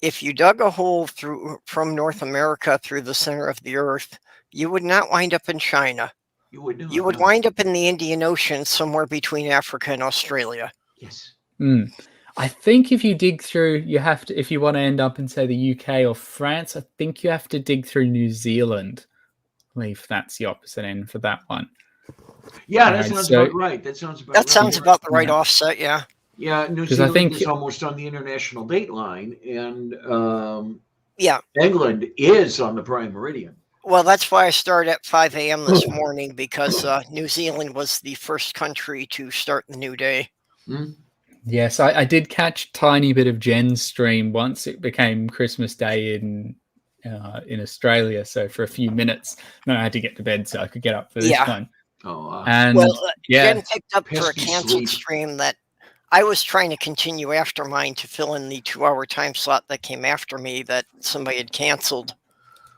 Speaker 2: if you dug a hole from North America through the center of the earth, you would not wind up in China. You would wind up in the Indian Ocean, somewhere between Africa and Australia.
Speaker 3: Yes.
Speaker 1: I think if you dig through, you have to, if you want to end up in, say, the UK or France, I think you have to dig through New Zealand. I believe that's the opposite end for that one.
Speaker 3: Yeah, that sounds about right. That sounds
Speaker 2: about the right offset, yeah.
Speaker 3: Yeah, New Zealand is almost on the international date line, and England is on the prime meridian.
Speaker 2: Well, that's why I started at 5 a.m. this morning, because New Zealand was the first country to start the new day.
Speaker 1: Yes, I did catch a tiny bit of Jen's stream once it became Christmas Day in Australia. So for a few minutes, then I had to get to bed so I could get up for this one. Jen
Speaker 2: picked up for a canceled stream that I was trying to continue after mine to fill in the 2-hour time slot that came after me that somebody had canceled.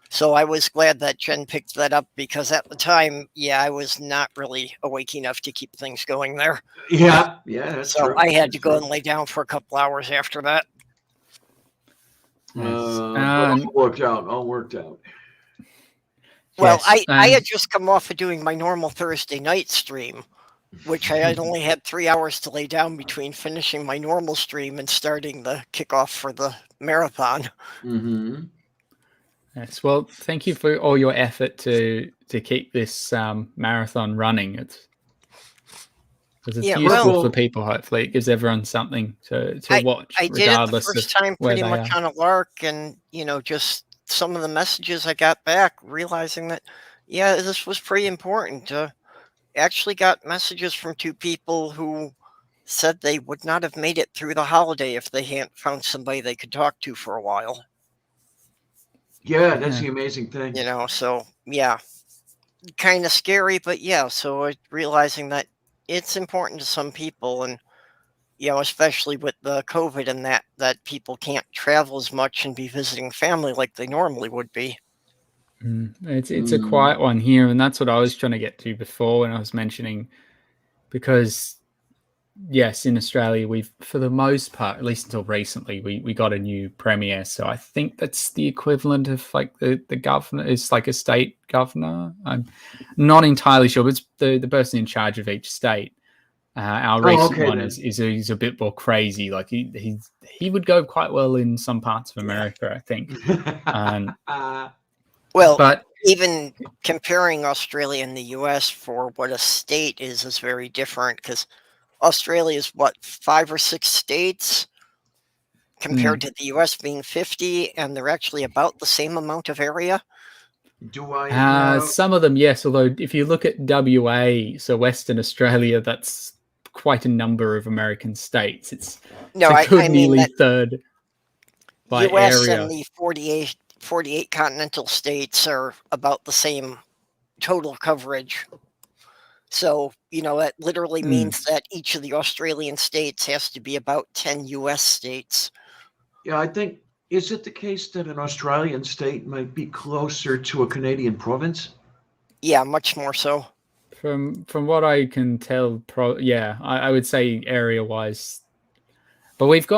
Speaker 2: So I was glad that Jen picked that up, because at the time, I was not really awake enough to keep things going there.
Speaker 3: Yeah, that's
Speaker 2: so
Speaker 3: true.
Speaker 2: I had to go and lay down for a couple hours after that.
Speaker 3: All worked out.
Speaker 2: Well, I had just come off of doing my normal Thursday night stream, which I had only had 3 hours to lay down between finishing my normal stream and starting the kickoff for the marathon.
Speaker 3: Mm-hmm.
Speaker 1: Yes, well, thank you for all your effort to keep this marathon running. because it's
Speaker 2: Yeah,
Speaker 1: useful
Speaker 2: well,
Speaker 1: for people. Hopefully, it gives everyone something to watch,
Speaker 2: I did it the
Speaker 1: regardless of
Speaker 2: first time
Speaker 1: where
Speaker 2: pretty
Speaker 1: they
Speaker 2: much
Speaker 1: are.
Speaker 2: on a lark, and just some of the messages I got back, realizing that, yeah, this was pretty important. Actually got messages from two people who said they would not have made it through the holiday if they hadn't found somebody they could talk to for a while.
Speaker 3: Yeah, that's
Speaker 1: Yeah.
Speaker 3: the amazing thing.
Speaker 2: So yeah, kind of scary, but yeah, so realizing that it's important to some people, and especially with the COVID and that people can't travel as much and be visiting family like they normally would be.
Speaker 1: It's a quiet one here, and that's what I was trying to get to before when I was mentioning, because yes, in Australia we've, for the most part, at least until recently, we got a new premier. So I think that's the equivalent of like the governor. It's like a state governor. I'm not entirely sure, but it's the person in charge of each state. Our recent one is a bit more crazy. Like he would go quite well in some parts of America, I think.
Speaker 2: Well,
Speaker 1: but
Speaker 2: even comparing Australia and the US for what a state is very different, because Australia is what, 5 or 6 states compared to the US being 50, and they're actually about the same amount of area.
Speaker 1: Some of them, yes. Although if you look at WA, so Western Australia, that's quite a number of American states. It's a good nearly third by
Speaker 2: US
Speaker 1: area.
Speaker 2: and the 48 continental states are about the same total coverage. So, that literally means that each of the Australian states has to be about 10 US states.
Speaker 3: Yeah, I think, is it the case that an Australian state might be closer to a Canadian province?
Speaker 2: Yeah, much more so.
Speaker 1: From what I can tell, I would say area-wise. But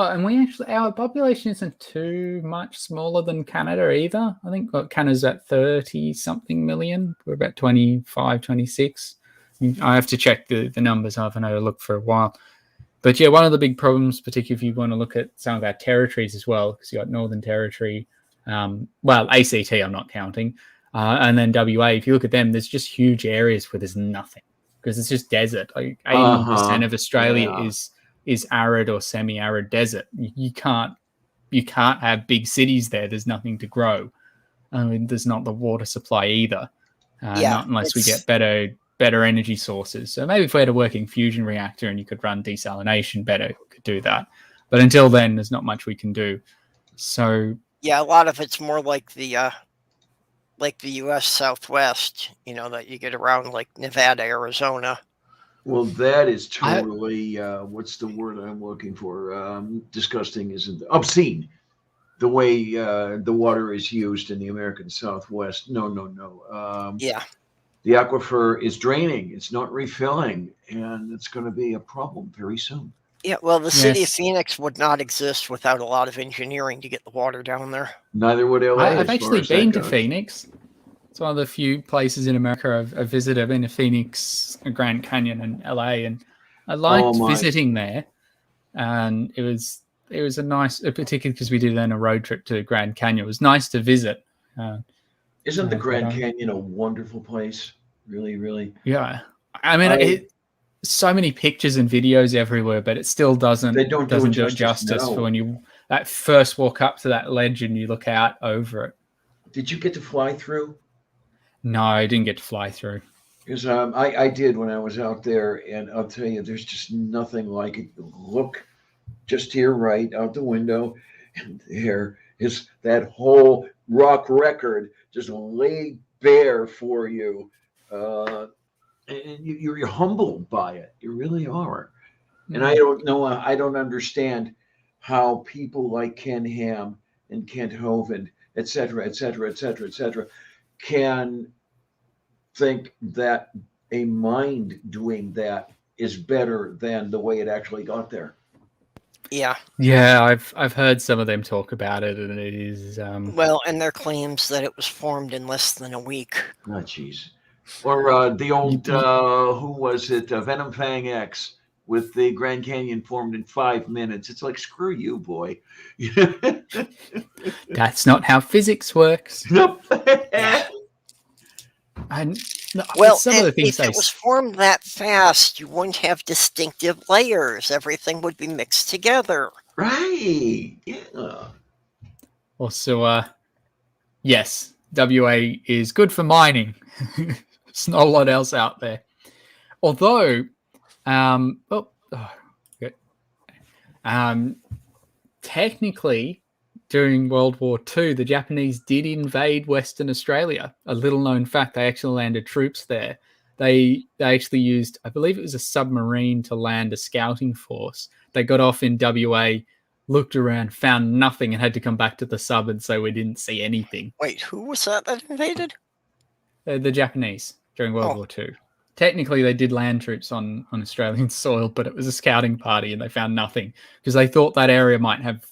Speaker 1: our population isn't too much smaller than Canada either. I think Canada's at 30-something million. We're about 25, 26. I have to check the numbers. I haven't had a look for a while. But yeah, one of the big problems, particularly if you want to look at some of our territories as well, because you got Northern Territory, ACT I'm not counting, and then WA. If you look at them, there's just huge areas where there's nothing, because it's just desert. Like 80% of Australia is arid or semi-arid desert. You can't have big cities there. There's nothing to grow. I mean, there's not the water supply either. Not unless we get better energy sources. So maybe if we had a working fusion reactor and you could run desalination better, we could do that. But until then, there's not much we can do. So
Speaker 2: yeah, a lot of it's more like the U.S. Southwest, that you get around like Nevada, Arizona.
Speaker 3: Well, that is totally what's the word I'm looking for? Disgusting, isn't it? Obscene. The way the water is used in the American Southwest. No.
Speaker 2: Yeah.
Speaker 3: The aquifer is draining. It's not refilling, and it's going to be a problem very soon.
Speaker 2: Yeah, well, the city of Phoenix would not exist without a lot of engineering to get the water down there.
Speaker 3: Neither would LA.
Speaker 1: I've actually been to Phoenix. It's one of the few places in America I've visited. I've been to Phoenix, Grand Canyon, and LA, and I liked visiting there. And it was a nice, particularly because we did then a road trip to Grand Canyon. It was nice to visit.
Speaker 3: Isn't the Grand Canyon a wonderful place? Really, really.
Speaker 1: Yeah, I mean, so many pictures and videos everywhere, but it still doesn't do it justice for when you first walk up to that ledge and you look out over it.
Speaker 3: Did you get to fly through?
Speaker 1: No, I didn't get to fly through.
Speaker 3: Because I did when I was out there, and I'll tell you, there's just nothing like it. Look just to your right out the window, and there is that whole rock record just laid bare for you. And you're humbled by it. You really are. And I don't know, I don't understand how people like Ken Ham and Kent Hovind, et cetera, can think that a mind doing that is better than the way it actually got there.
Speaker 2: Yeah.
Speaker 1: Yeah, I've heard some of them talk about it, and it is
Speaker 2: well, and their claims that it was formed in less than a week.
Speaker 3: Oh, jeez. Or the old who was it? Venom Fang X with the Grand Canyon formed in 5 minutes. It's like, screw you, boy.
Speaker 1: That's not how physics works.
Speaker 3: Nope.
Speaker 1: And No,
Speaker 2: Well,
Speaker 1: some of the things
Speaker 2: if it was formed that fast, you wouldn't have distinctive layers. Everything would be mixed together.
Speaker 3: Right. Yeah.
Speaker 1: Also, yes, WA is good for mining. There's not a lot else out there. Although, technically, during World War II, the Japanese did invade Western Australia. A little known fact, they actually landed troops there. They actually used, I believe it was a submarine to land a scouting force. They got off in WA, looked around, found nothing, and had to come back to the sub and say we didn't see anything.
Speaker 2: Wait, who was that invaded?
Speaker 1: The Japanese during World War II. Technically, they did land troops on Australian soil, but it was a scouting party and they found nothing because they thought that area might have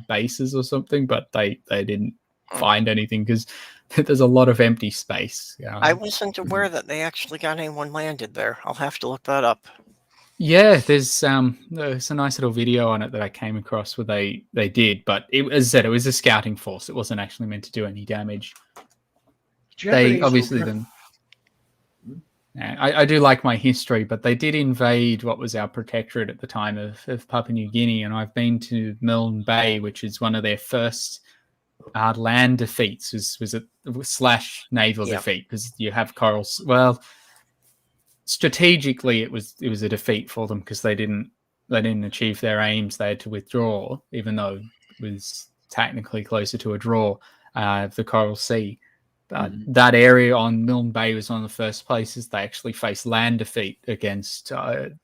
Speaker 1: bases or something, but they didn't find anything because there's a lot of empty space.
Speaker 2: I wasn't aware that they actually got anyone landed there. I'll have to look that up.
Speaker 1: Yeah, there's a nice little video on it that I came across where they did, but as I said, it was a scouting force. It wasn't actually meant to do any damage. Japanese they obviously then. I do like my history, but they did invade what was our protectorate at the time of Papua New Guinea, and I've been to Milne Bay, which is one of their first land defeats. Was it / naval defeat because you have corals. Well, strategically, it was a defeat for them because they didn't achieve their aims. They had to withdraw, even though it was technically closer to a draw of the Coral Sea. That area on Milne Bay was one of the first places they actually faced land defeat against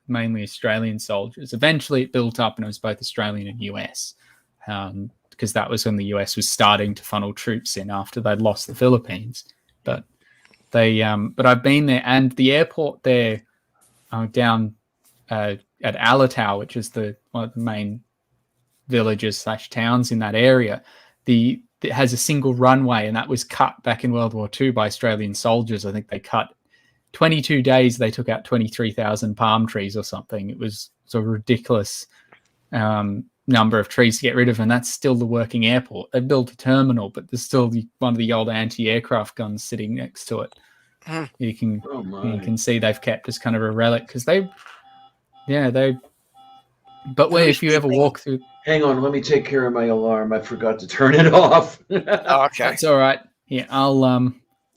Speaker 1: mainly Australian soldiers. Eventually, it built up, and it was both Australian and US, because that was when the US was starting to funnel troops in after they'd lost the Philippines. But I've been there, and the airport there, down at Alatau, which is one of the main villages / towns in that area, it has a single runway, and that was cut back in World War II by Australian soldiers. I think they cut 22 days. They took out 23,000 palm trees or something. It was a ridiculous number of trees to get rid of, and that's still the working airport. They built a terminal, but there's still one of the old anti-aircraft guns sitting next to it. You can see they've kept as kind of a relic because But if you ever walk through.
Speaker 3: Hang on, let me take care of my alarm. I forgot to turn it off.
Speaker 2: Okay,
Speaker 1: that's all right. Yeah, I'll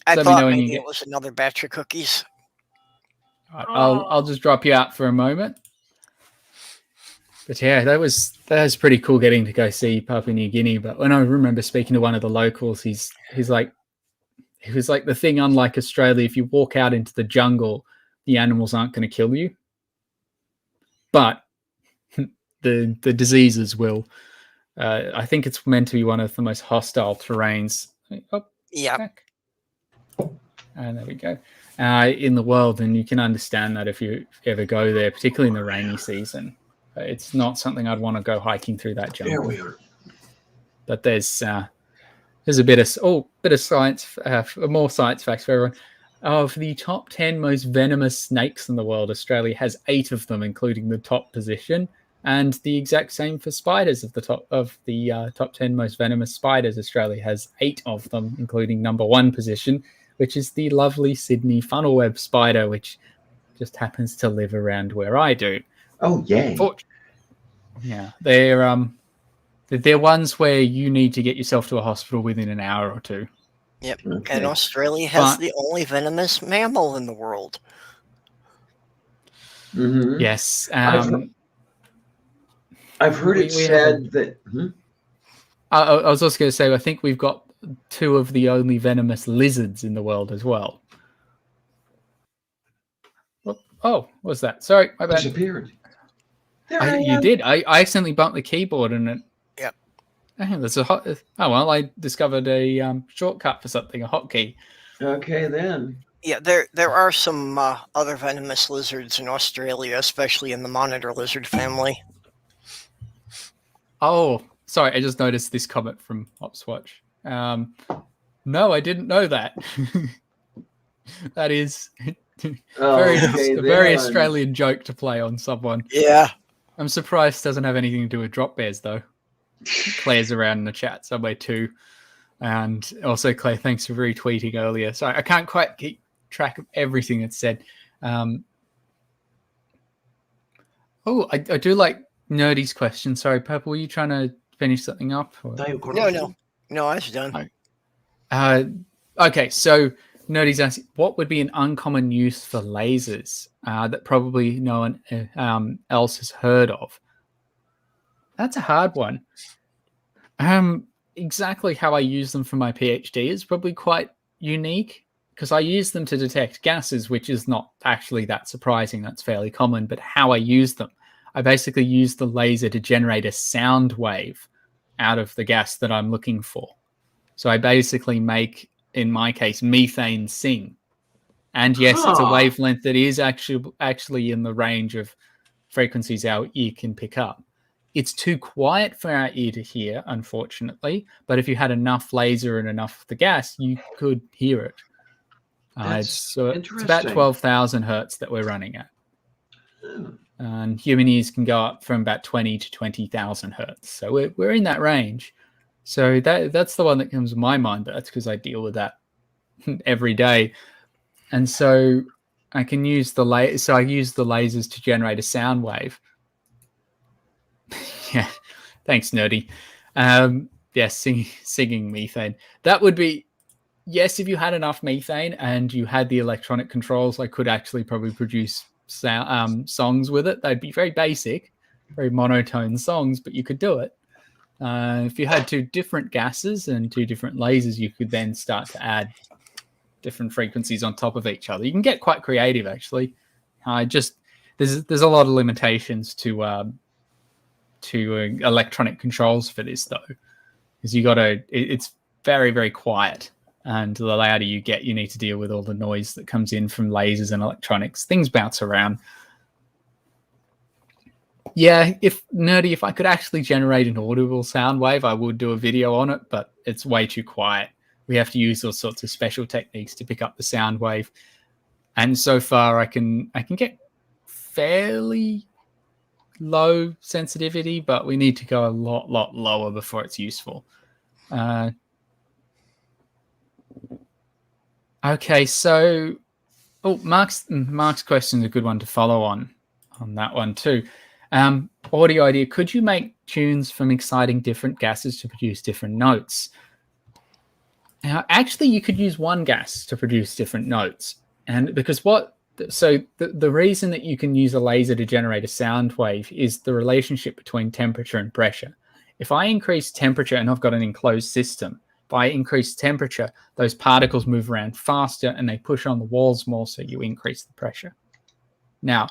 Speaker 2: I thought maybe it was another batch of cookies.
Speaker 1: I'll just drop you out for a moment. But yeah, that was pretty cool getting to go see Papua New Guinea. But when I remember speaking to one of the locals, he was like, the thing unlike Australia, if you walk out into the jungle, the animals aren't going to kill you, but the diseases will. I think it's meant to be one of the most hostile terrains. And there we go. In the world, and you can understand that if you ever go there, particularly in the rainy season. It's not something I'd want to go hiking through that jungle.
Speaker 3: There we are.
Speaker 1: But there's a bit of science, more science facts for everyone. Of the top 10 most venomous snakes in the world, Australia has 8 of them, including the top position, and the exact same for spiders. Of the top 10 most venomous spiders, Australia has 8 of them, including number 1 position, which is the lovely Sydney funnelweb spider, which just happens to live around where I do.
Speaker 3: Oh, yay.
Speaker 1: Yeah, they're ones where you need to get yourself to a hospital within an hour or 2.
Speaker 2: Yep, okay. And Australia has the only venomous mammal in the world.
Speaker 3: Mm-hmm.
Speaker 1: Yes.
Speaker 3: I've heard it said that...
Speaker 1: I was also going to say, I think we've got 2 of the only venomous lizards in the world as well. Oh, what's that? Sorry, my bad.
Speaker 3: Disappeared.
Speaker 1: You did. I accidentally bumped the keyboard and it.
Speaker 2: Yep.
Speaker 1: I discovered a shortcut for something, a hotkey.
Speaker 3: Okay, then.
Speaker 2: Yeah, there are some other venomous lizards in Australia, especially in the monitor lizard family.
Speaker 1: Oh, sorry, I just noticed this comment from Opswatch. No, I didn't know that. That is a very Australian joke to play on someone.
Speaker 2: Yeah.
Speaker 1: I'm surprised it doesn't have anything to do with drop bears, though. Claire's around in the chat somewhere too. And also, Claire, thanks for retweeting earlier. Sorry, I can't quite keep track of everything that's said. I do like Nerdy's question. Sorry, Purple, were you trying to finish something up? Or?
Speaker 2: No, I was done.
Speaker 1: Okay, so Nerdy's asking, what would be an uncommon use for lasers that probably no one else has heard of? That's a hard one. Exactly how I use them for my PhD is probably quite unique, because I use them to detect gases, which is not actually that surprising. That's fairly common. But how I use them, I basically use the laser to generate a sound wave out of the gas that I'm looking for. So I basically make, in my case, methane sing. And yes, it's a wavelength that is actually in the range of frequencies our ear can pick up. It's too quiet for our ear to hear, unfortunately. But if you had enough laser and enough of the gas, you could hear it. It's about 12,000 hertz that we're running at. And human ears can go up from about 20 to 20,000 hertz. So we're in that range. So that's the one that comes to my mind, but that's because I deal with that every day. And so I can use the I use the lasers to generate a sound wave. Yeah, thanks, Nerdy. Singing methane. That would be, yes, if you had enough methane and you had the electronic controls, I could actually probably produce songs with it. They'd be very basic, very monotone songs, but you could do it. If you had two different gases and two different lasers, you could then start to add different frequencies on top of each other. You can get quite creative, actually. There's a lot of limitations to electronic controls for this, though, because it's very, very quiet, and the louder you get, you need to deal with all the noise that comes in from lasers and electronics. Things bounce around. Yeah, if I could actually generate an audible sound wave, I would do a video on it, but it's way too quiet. We have to use all sorts of special techniques to pick up the sound wave. And so far I can get fairly low sensitivity, but we need to go a lot lower before it's useful. Okay, so Mark's question is a good one to follow on that one too. Audio idea, could you make tunes from exciting different gases to produce different notes? Now, actually, you could use one gas to produce different notes. And because the reason that you can use a laser to generate a sound wave is the relationship between temperature and pressure. If I increase temperature, and I've got an enclosed system, if I increase temperature, those particles move around faster and they push on the walls more, so you increase the pressure. Now,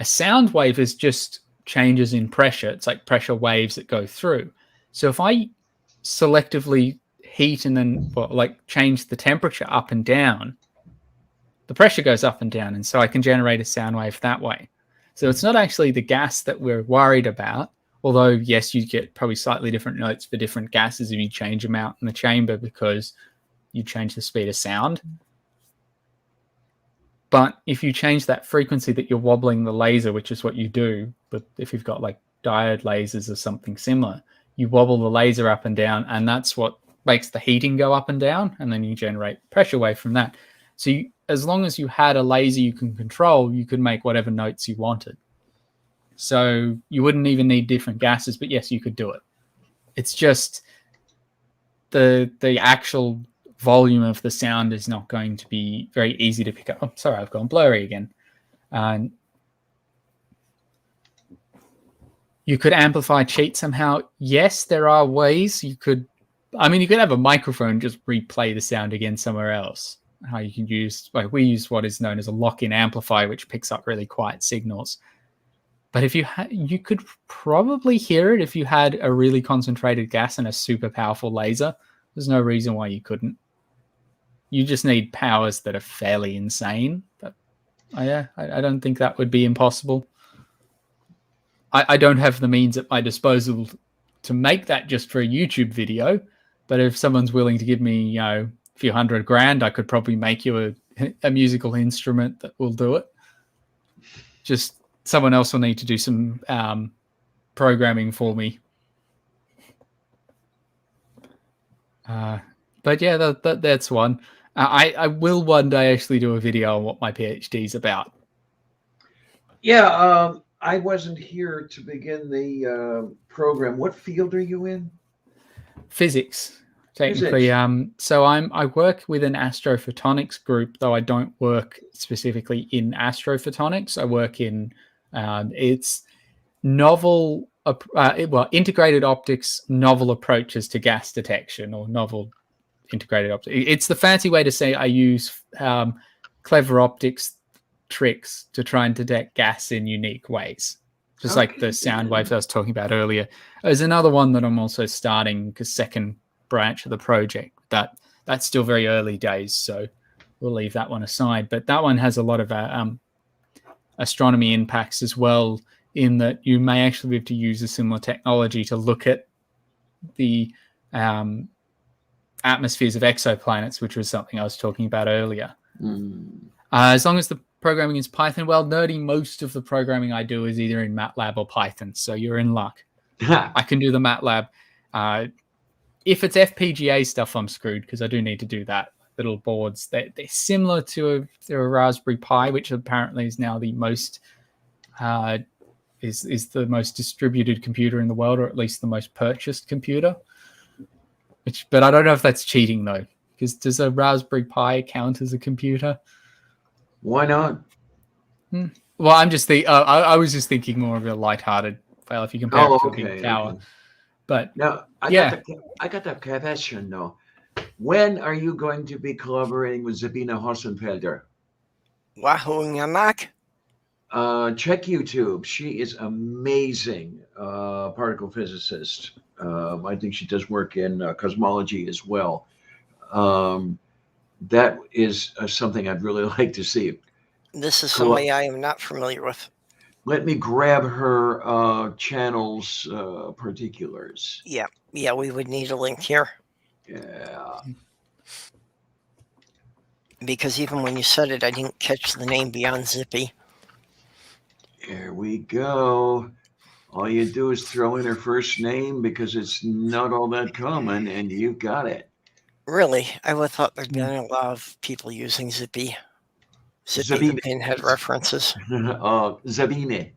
Speaker 1: a sound wave is just changes in pressure. It's like pressure waves that go through. So if I selectively heat and then change the temperature up and down, the pressure goes up and down, and so I can generate a sound wave that way. So it's not actually the gas that we're worried about, although yes, you get probably slightly different notes for different gases if you change them out in the chamber because you change the speed of sound. But if you change that frequency that you're wobbling the laser, which is what you do, but if you've got like diode lasers or something similar, you wobble the laser up and down, and that's what makes the heating go up and down, and then you generate pressure wave from that. So as long as you had a laser you can control, you could make whatever notes you wanted. So you wouldn't even need different gases, but yes, you could do it. It's just the actual volume of the sound is not going to be very easy to pick up. Oh, sorry, I've gone blurry again. You could amplify cheat somehow. Yes, there are ways you could. I mean, you could have a microphone just replay the sound again somewhere else. How you can use, we use what is known as a lock-in amplifier, which picks up really quiet signals. But if you could probably hear it if you had a really concentrated gas and a super powerful laser. There's no reason why you couldn't. You just need powers that are fairly insane. But I don't think that would be impossible. I don't have the means at my disposal to make that just for a YouTube video. But if someone's willing to give me, a few $100,000, I could probably make you a musical instrument that will do it. Just someone else will need to do some programming for me. But yeah, that's one. I will one day actually do a video on what my PhD is about.
Speaker 3: Yeah, I wasn't here to begin the program. What field are you in?
Speaker 1: Physics, technically. So I work with an astrophotonics group, though I don't work specifically in astrophotonics. I work in it's novel, integrated optics, novel approaches to gas detection, or novel integrated optics. It's the fancy way to say I use clever optics tricks to try and detect gas in unique ways, just like the sound waves I was talking about earlier. There's another one that I'm also starting, because second branch of the project, that's still very early days, so we'll leave that one aside. But that one has a lot of astronomy impacts as well, in that you may actually be able to use a similar technology to look at the atmospheres of exoplanets, which was something I was talking about earlier. As long as the programming is Python, well, nerdy, most of the programming I do is either in MATLAB or Python, so you're in luck. I can do the MATLAB. If it's FPGA stuff, I'm screwed, because I do need to do that. Little boards, they're similar to a Raspberry Pi, which apparently is now the most is the most distributed computer in the world, or at least the most purchased computer. But I don't know if that's cheating, though, because does a Raspberry Pi count as a computer?
Speaker 3: Why not?
Speaker 1: Well, I'm just I was just thinking more of a lighthearted file if you compare it to a big tower.
Speaker 3: Okay.
Speaker 1: But
Speaker 3: now, I got the question though. When are you going to be collaborating with Sabine Hossenfelder?
Speaker 2: Wahoo Yamak?
Speaker 3: Check YouTube. She is amazing particle physicist. I think she does work in cosmology as well. That is something I'd really like to see.
Speaker 2: This is somebody I am not familiar with.
Speaker 3: Let me grab her channel's particulars.
Speaker 2: Yeah, we would need a link here.
Speaker 3: Yeah.
Speaker 2: Because even when you said it, I didn't catch the name Beyond Zippy.
Speaker 3: Here we go. All you do is throw in her first name, because it's not all that common, and you got it.
Speaker 2: Really? I would have thought there'd been a lot of people using Zippy. Zippy the Pinhead references.
Speaker 3: Zabine.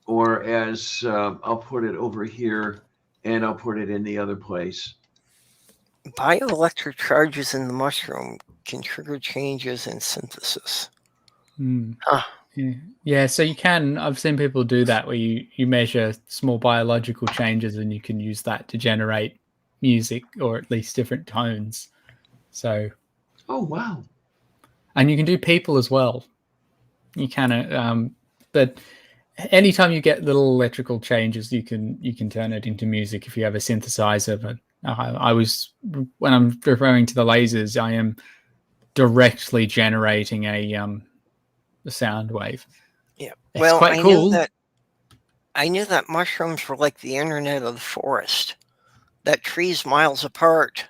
Speaker 3: Or as I'll put it over here, and I'll put it in the other place.
Speaker 2: Bioelectric charges in the mushroom can trigger changes in synthesis. Huh.
Speaker 1: Yeah, so you can. I've seen people do that, where you measure small biological changes, and you can use that to generate music, or at least different tones. So.
Speaker 3: Oh wow!
Speaker 1: And you can do people as well. You can, but anytime you get little electrical changes, you can turn it into music if you have a synthesizer. But when I'm referring to the lasers, I am directly generating a sound wave.
Speaker 2: Yeah.
Speaker 1: It's quite cool.
Speaker 2: I knew that mushrooms were like the internet of the forest. That trees miles apart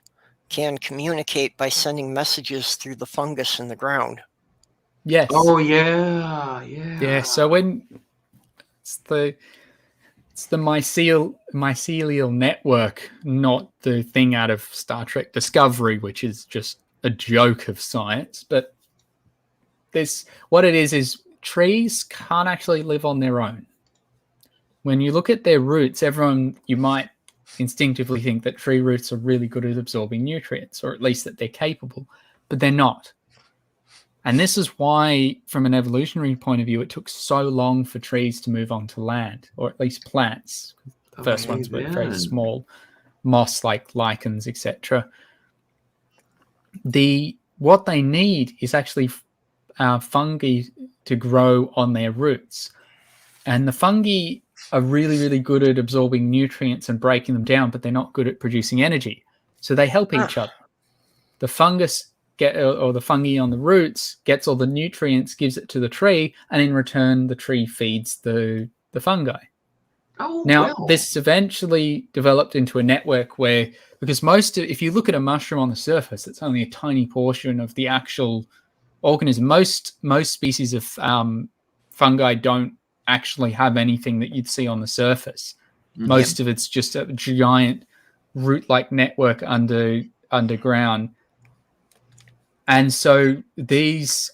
Speaker 2: can communicate by sending messages through the fungus in the ground.
Speaker 1: Yes.
Speaker 3: Oh yeah.
Speaker 1: So when it's the mycelial network, not the thing out of Star Trek Discovery, which is just a joke of science. But what it is trees can't actually live on their own. When you look at their roots, you might instinctively think that tree roots are really good at absorbing nutrients, or at least that they're capable, but they're not. And this is why, from an evolutionary point of view, it took so long for trees to move onto land, or at least plants. The first ones were very small, moss like lichens, etc. What they need is actually fungi to grow on their roots. And the fungi are really, really good at absorbing nutrients and breaking them down, but they're not good at producing energy. So they help each other. The fungus or the fungi on the roots gets all the nutrients, gives it to the tree, and in return, the tree feeds the fungi. This eventually developed into a network where, because if you look at a mushroom on the surface, it's only a tiny portion of the actual organism. Most species of fungi don't actually have anything that you'd see on the surface. Most of it's just a giant root-like network under underground. And so these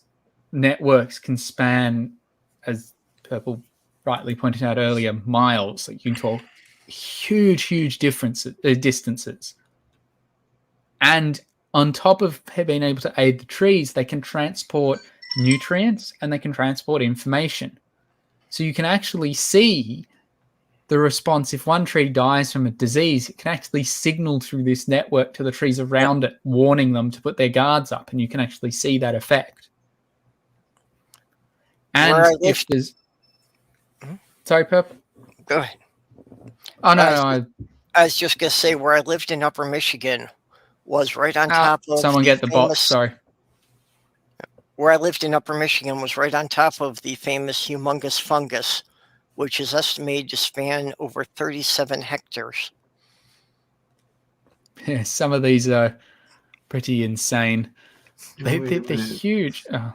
Speaker 1: networks can span, as Purple rightly pointed out earlier, miles. Like you can talk huge distances. And on top of being able to aid the trees, they can transport nutrients and they can transport information. So you can actually see the response. If one tree dies from a disease, it can actually signal through this network to the trees around it, warning them to put their guards up, and you can actually see that effect. And if there's... Sorry, Purple?
Speaker 2: Go ahead.
Speaker 1: Oh, no,
Speaker 2: I was just going to say, where I lived in Upper Michigan was right on top of...
Speaker 1: Someone get the box, sorry.
Speaker 2: Where I lived in Upper Michigan was right on top of the famous humongous fungus, which is estimated to span over 37 hectares.
Speaker 1: Yeah, some of these are pretty insane. They're huge. Oh.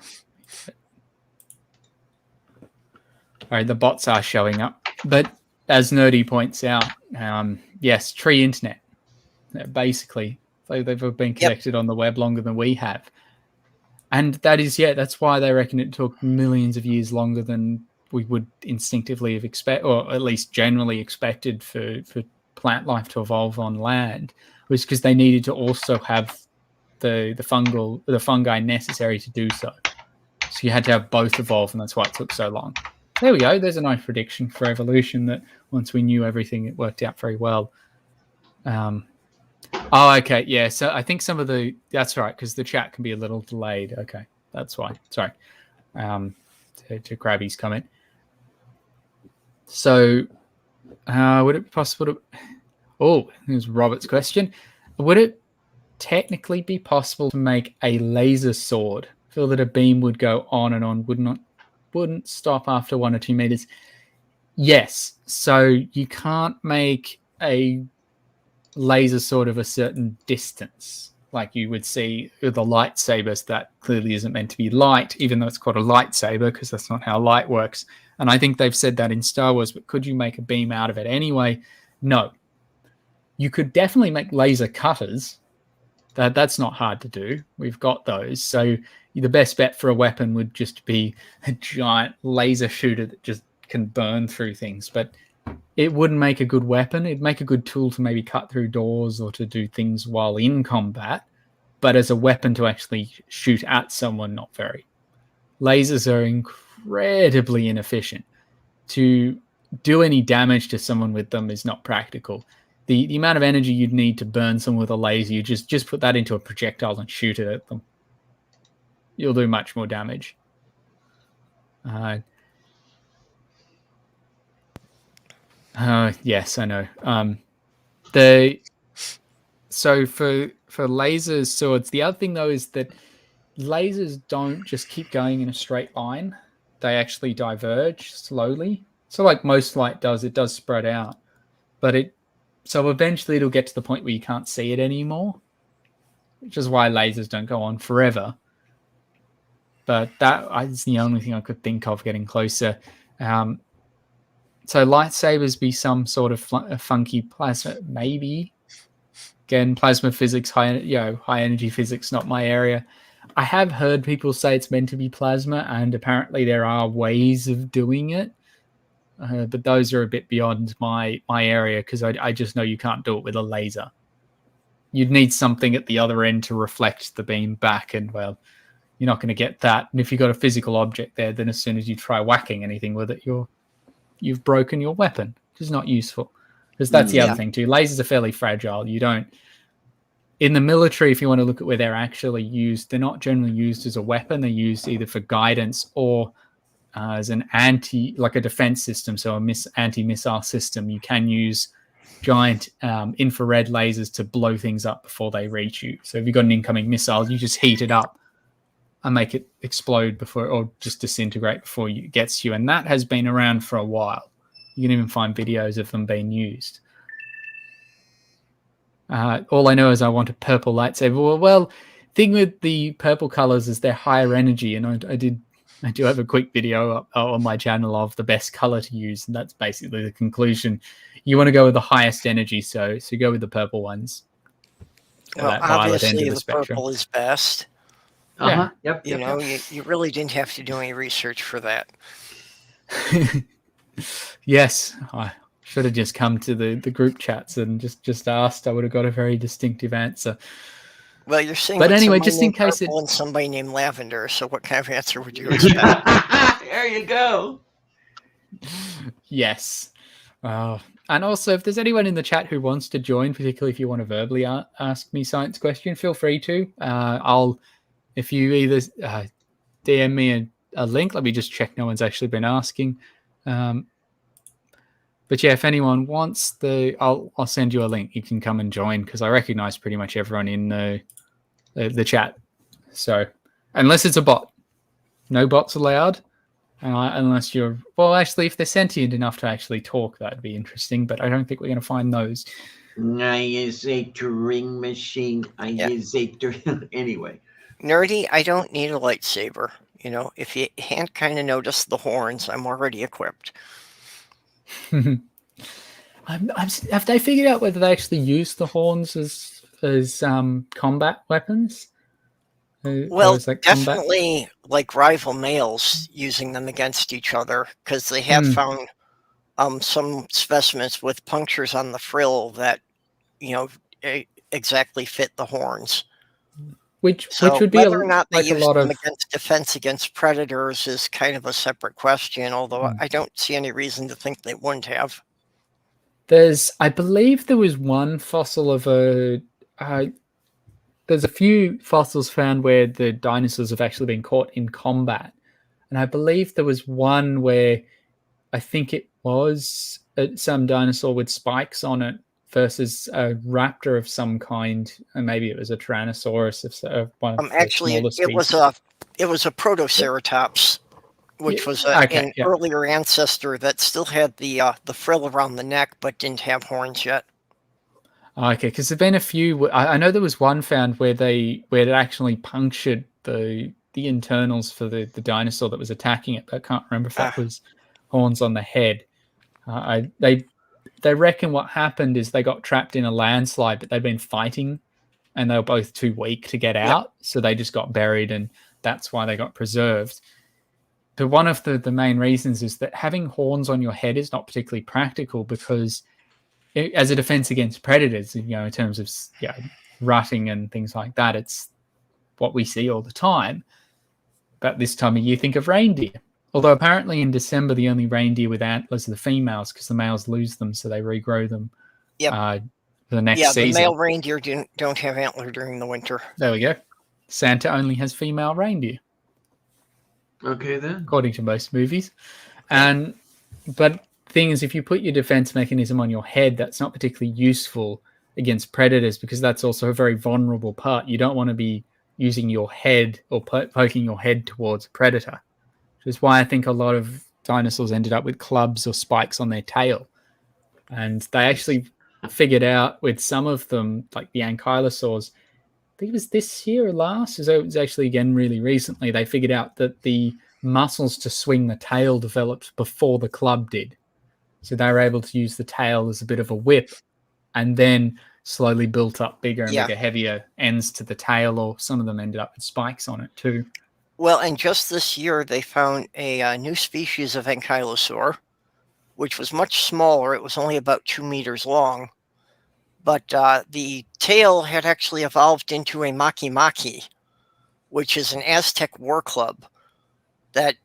Speaker 1: All right, the bots are showing up. But as Nerdy points out, yes, tree internet. Basically, they've been connected on the web longer than we have. And that is, that's why they reckon it took millions of years longer than we would instinctively have expected, or at least generally expected for plant life to evolve on land, was because they needed to also have the fungi necessary to do so. So you had to have both evolve, and that's why it took so long. There we go. There's a nice prediction for evolution that once we knew everything, it worked out very well. Oh, okay. Yeah. So I think some of that's right, because the chat can be a little delayed. Okay. That's why. Sorry. To Krabby's comment. So would it be possible to... Oh, here's Robert's question. Would it technically be possible to make a laser sword? Feel that a beam would go on and on, wouldn't stop after 1 or 2 meters? Yes. So you can't make a laser sword of a certain distance, like you would see with the lightsabers. That clearly isn't meant to be light, even though it's called a lightsaber, because that's not how light works. And I think they've said that in Star Wars, but could you make a beam out of it anyway? No. You could definitely make laser cutters. That's not hard to do. We've got those. So the best bet for a weapon would just be a giant laser shooter that just can burn through things. But it wouldn't make a good weapon. It'd make a good tool to maybe cut through doors or to do things while in combat. But as a weapon to actually shoot at someone, not very. Lasers are incredibly inefficient. To do any damage to someone with them is not practical. The amount of energy you'd need to burn someone with a laser, you just put that into a projectile and shoot it at them. You'll do much more damage. Yes, I know. So for lasers, swords, the other thing though is that lasers don't just keep going in a straight line. They actually diverge slowly. So like most light does, it does spread out. But so eventually it'll get to the point where you can't see it anymore, which is why lasers don't go on forever. But that is the only thing I could think of getting closer. So lightsabers be some sort of funky plasma, maybe. Again, plasma physics, high energy physics, not my area. I have heard people say it's meant to be plasma, and apparently there are ways of doing it. But those are a bit beyond my area, because I just know you can't do it with a laser. You'd need something at the other end to reflect the beam back, and well, you're not going to get that. And if you've got a physical object there, then as soon as you try whacking anything with it, you've broken your weapon, which is not useful. Because that's the other thing too. Lasers are fairly fragile. You don't... In the military, if you want to look at where they're actually used, they're not generally used as a weapon. They're used either for guidance or as an like a defense system, so a anti-missile system. You can use giant infrared lasers to blow things up before they reach you. So if you've got an incoming missile, you just heat it up and make it explode before, or just disintegrate before it gets you. And that has been around for a while. You can even find videos of them being used. All I know is I want a purple lightsaber. Well, thing with the purple colors is they're higher energy, and I do have a quick video up on my channel of the best color to use, and that's basically the conclusion. You want to go with the highest energy, so go with the purple ones.
Speaker 2: Well,
Speaker 1: that violet end
Speaker 2: obviously
Speaker 1: of the
Speaker 2: the
Speaker 1: spectrum.
Speaker 2: purple is best.
Speaker 3: Uh-huh. Yep.
Speaker 2: You know, you really didn't have to do any research for that.
Speaker 1: Yes, I should have just come to the group chats and just asked. I would have got a very distinctive answer.
Speaker 2: Well, you're saying,
Speaker 1: but anyway, just in case
Speaker 2: and somebody named Lavender. So, what kind of answer would you expect?
Speaker 3: There you go.
Speaker 1: Yes, and also if there's anyone in the chat who wants to join, particularly if you want to verbally ask me science question, feel free to. If you either DM me a link, let me just check no one's actually been asking. But yeah, if anyone wants I'll send you a link. You can come and join because I recognize pretty much everyone in the chat. So unless it's a bot, no bots allowed. Unless you're, well, actually, if they're sentient enough to actually talk, that'd be interesting. But I don't think we're going to find those.
Speaker 3: I is a Turing machine. Is a anyway.
Speaker 2: Nerdy, I don't need a lightsaber. You know, if you can't kind of notice the horns, I'm already equipped.
Speaker 1: Have they figured out whether they actually use the horns as combat weapons?
Speaker 2: Well, definitely like rival males using them against each other because they have found some specimens with punctures on the frill that, you know, exactly fit the horns.
Speaker 1: Which would be
Speaker 2: whether or not they use
Speaker 1: them
Speaker 2: against defense against predators is kind of a separate question, although I don't see any reason to think they wouldn't have.
Speaker 1: I believe there was one fossil of there's a few fossils found where the dinosaurs have actually been caught in combat. And I believe there was one where I think it was some dinosaur with spikes on it versus a raptor of some kind, and maybe it was a Tyrannosaurus of one of
Speaker 2: actually,
Speaker 1: the species.
Speaker 2: It was a Protoceratops, which was an earlier ancestor that still had the frill around the neck but didn't have horns yet.
Speaker 1: Okay, because there've been a few. I know there was one found where it actually punctured the internals for the dinosaur that was attacking it. But I can't remember if that was horns on the head. They reckon what happened is they got trapped in a landslide, but they'd been fighting, and they were both too weak to get out, so they just got buried, and that's why they got preserved. But one of the main reasons is that having horns on your head is not particularly practical because as a defense against predators, you know, in terms of rutting and things like that, it's what we see all the time. But this time of year, think of reindeer. Although apparently in December, the only reindeer with antlers are the females because the males lose them, so they regrow them for the next season.
Speaker 2: Yeah, the male reindeer don't have antler during the winter.
Speaker 1: There we go. Santa only has female reindeer.
Speaker 3: Okay, then.
Speaker 1: According to most movies. But thing is, if you put your defense mechanism on your head, that's not particularly useful against predators because that's also a very vulnerable part. You don't want to be using your head or poking your head towards a predator, which is why I think a lot of dinosaurs ended up with clubs or spikes on their tail. And they actually figured out with some of them, like the ankylosaurs, I think it was this year or last, so it was actually again really recently, they figured out that the muscles to swing the tail developed before the club did. So they were able to use the tail as a bit of a whip and then slowly built up bigger and bigger, heavier ends to the tail, or some of them ended up with spikes on it too.
Speaker 2: Well, and just this year, they found a new species of ankylosaur, which was much smaller. It was only about 2 meters long. But the tail had actually evolved into a maki-maki, which is an Aztec war club that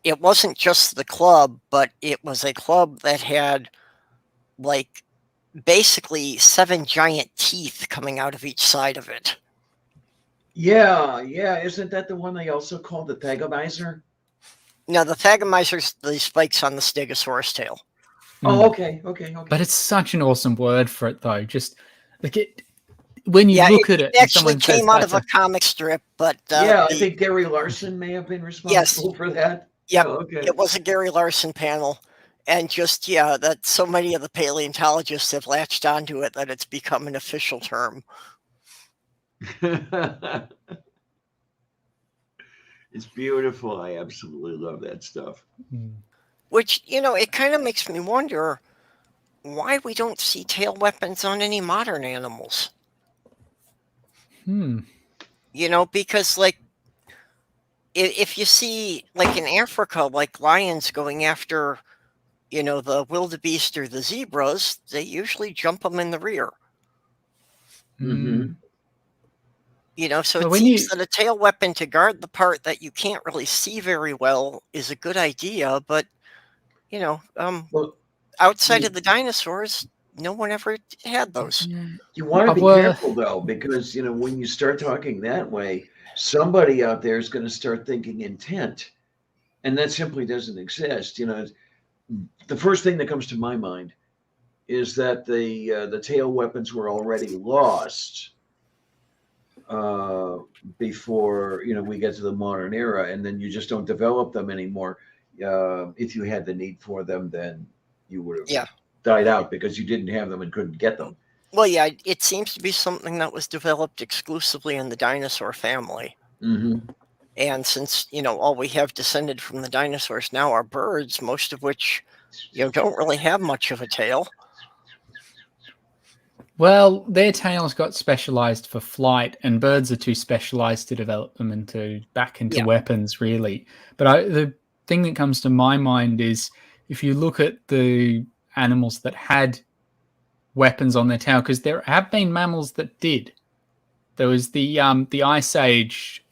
Speaker 2: it wasn't just the club, but it was a club that had like basically 7 giant teeth coming out of each side of it.
Speaker 3: Yeah. Isn't that the one they also called the Thagomizer?
Speaker 2: No, the Thagomizer's the spikes on the Stegosaurus tail.
Speaker 3: Oh, okay.
Speaker 1: But it's such an awesome word for it, though. Just like it, when you look at it,
Speaker 2: it actually came out of a comic strip. But
Speaker 3: I think Gary Larson may have been responsible for that.
Speaker 2: Yeah, It was a Gary Larson panel, and just that so many of the paleontologists have latched onto it that it's become an official term.
Speaker 3: It's beautiful. I absolutely love that stuff.
Speaker 2: Which, it kind of makes me wonder why we don't see tail weapons on any modern animals. Because like if you see like in Africa, like lions going after, the wildebeest or the zebras, they usually jump them in the rear.
Speaker 3: Mm-hmm.
Speaker 2: So it seems that a tail weapon to guard the part that you can't really see very well is a good idea, but outside of the dinosaurs, no one ever had those.
Speaker 3: You want to be careful though, because when you start talking that way, somebody out there is going to start thinking intent, and that simply doesn't exist. The first thing that comes to my mind is that the tail weapons were already lost before we get to the modern era, and then you just don't develop them anymore. If you had the need for them, then you would have died out because you didn't have them and couldn't get them.
Speaker 2: Well, yeah, it seems to be something that was developed exclusively in the dinosaur family.
Speaker 3: Mm-hmm.
Speaker 2: And since all we have descended from the dinosaurs now are birds, most of which don't really have much of a tail.
Speaker 1: Well, their tails got specialized for flight, and birds are too specialized to develop them back into weapons, really. But the thing that comes to my mind is if you look at the animals that had weapons on their tail, because there have been mammals that did. There was the Ice Age.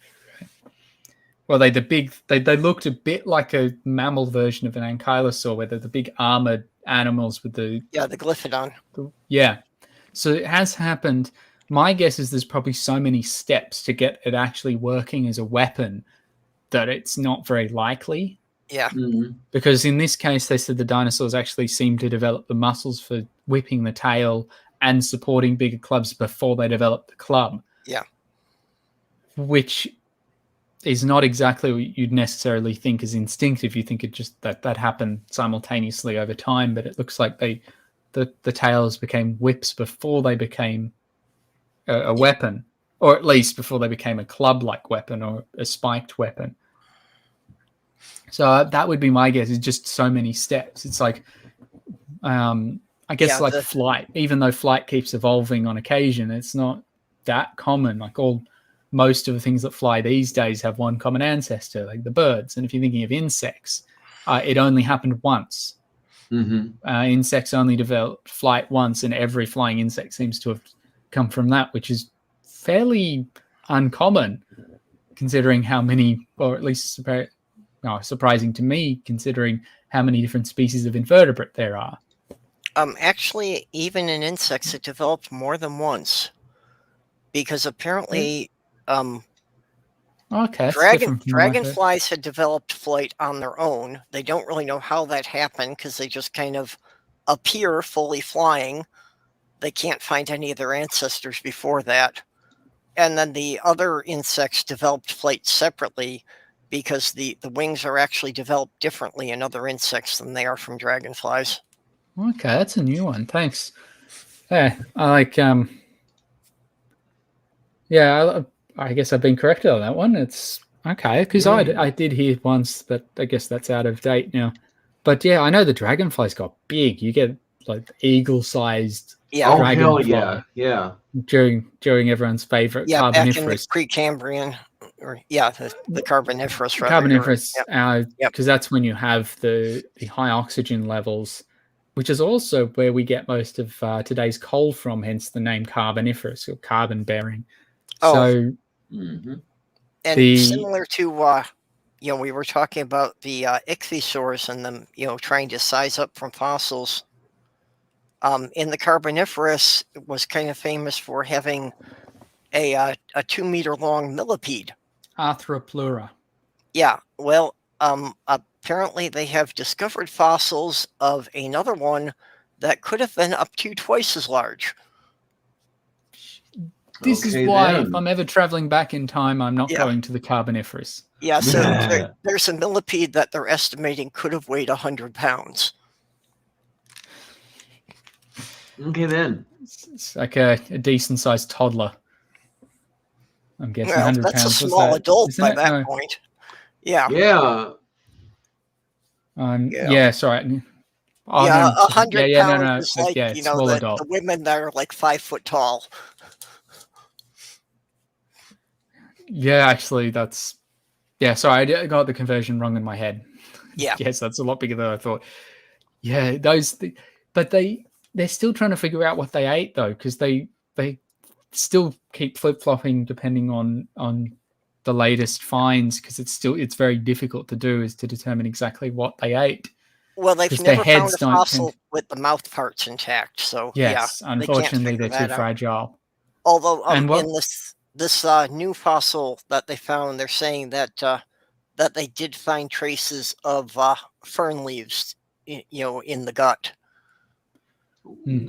Speaker 1: Well, they looked a bit like a mammal version of an ankylosaur, where they're the big armored animals with the
Speaker 2: Glyphodon.
Speaker 1: So it has happened. My guess is there's probably so many steps to get it actually working as a weapon that it's not very likely.
Speaker 2: Yeah.
Speaker 3: Mm-hmm.
Speaker 1: Because in this case, they said the dinosaurs actually seemed to develop the muscles for whipping the tail and supporting bigger clubs before they developed the club.
Speaker 2: Yeah.
Speaker 1: Which is not exactly what you'd necessarily think is instinctive. You think it just that happened simultaneously over time, but it looks like the tails became whips before they became a weapon, or at least before they became a club-like weapon or a spiked weapon. So that would be my guess, is just so many steps. It's like, I guess flight, even though flight keeps evolving on occasion, it's not that common. Like most of the things that fly these days have one common ancestor, like the birds. And if you're thinking of insects, it only happened once.
Speaker 3: Mm-hmm.
Speaker 1: Insects only developed flight once, and every flying insect seems to have come from that, which is fairly uncommon considering how many, or at least surprising to me, considering how many different species of invertebrate there are.
Speaker 2: Actually, even in insects, it developed more than once, because apparently dragonflies had developed flight on their own. They don't really know how that happened because they just kind of appear fully flying. They can't find any of their ancestors before that. And then the other insects developed flight separately because the wings are actually developed differently in other insects than they are from dragonflies.
Speaker 1: Okay, that's a new one. Thanks. Yeah, I like. I guess I've been corrected on that one. It's okay because I did hear once, but I guess that's out of date now. But yeah, I know the dragonflies got big. You get like eagle-sized dragonfly.
Speaker 3: Yeah.
Speaker 1: During everyone's favorite Carboniferous.
Speaker 2: Back in the Precambrian, or the Carboniferous.
Speaker 1: Carboniferous, because that's when you have the high oxygen levels, which is also where we get most of today's coal from. Hence the name Carboniferous, or carbon bearing. So,
Speaker 2: and similar to we were talking about the ichthyosaurs and them, trying to size up from fossils. In the Carboniferous, it was kind of famous for having a 2-meter long millipede.
Speaker 1: Arthropleura.
Speaker 2: Yeah, well, apparently they have discovered fossils of another one that could have been up to twice as large.
Speaker 1: This is why, if I'm ever traveling back in time, I'm not going to the Carboniferous.
Speaker 2: Yeah, so there's a millipede that they're estimating could have weighed 100 pounds.
Speaker 3: Okay, then.
Speaker 1: It's like a decent-sized toddler. I'm guessing 100
Speaker 2: that's
Speaker 1: pounds.
Speaker 2: That's a small adult by that point. Yeah.
Speaker 3: Yeah.
Speaker 1: Sorry.
Speaker 2: 100 pounds is like,
Speaker 1: small adult.
Speaker 2: The women that are like 5 foot tall.
Speaker 1: Yeah, actually, that's sorry, I got the conversion wrong in my head.
Speaker 2: Yeah.
Speaker 1: Yes, that's a lot bigger than I thought. Yeah, but they're still trying to figure out what they ate though, because they still keep flip flopping depending on the latest finds, because it's very difficult to do is to determine exactly what they ate.
Speaker 2: Well, they've
Speaker 1: Their
Speaker 2: never found
Speaker 1: heads
Speaker 2: a
Speaker 1: don't
Speaker 2: fossil
Speaker 1: tend.
Speaker 2: with the mouth parts intact, so
Speaker 1: Yes,
Speaker 2: they can't
Speaker 1: unfortunately,
Speaker 2: figure
Speaker 1: they're too
Speaker 2: that out.
Speaker 1: fragile.
Speaker 2: Although
Speaker 1: And
Speaker 2: in this new fossil that they found, they're saying that that they did find traces of fern leaves, in the gut.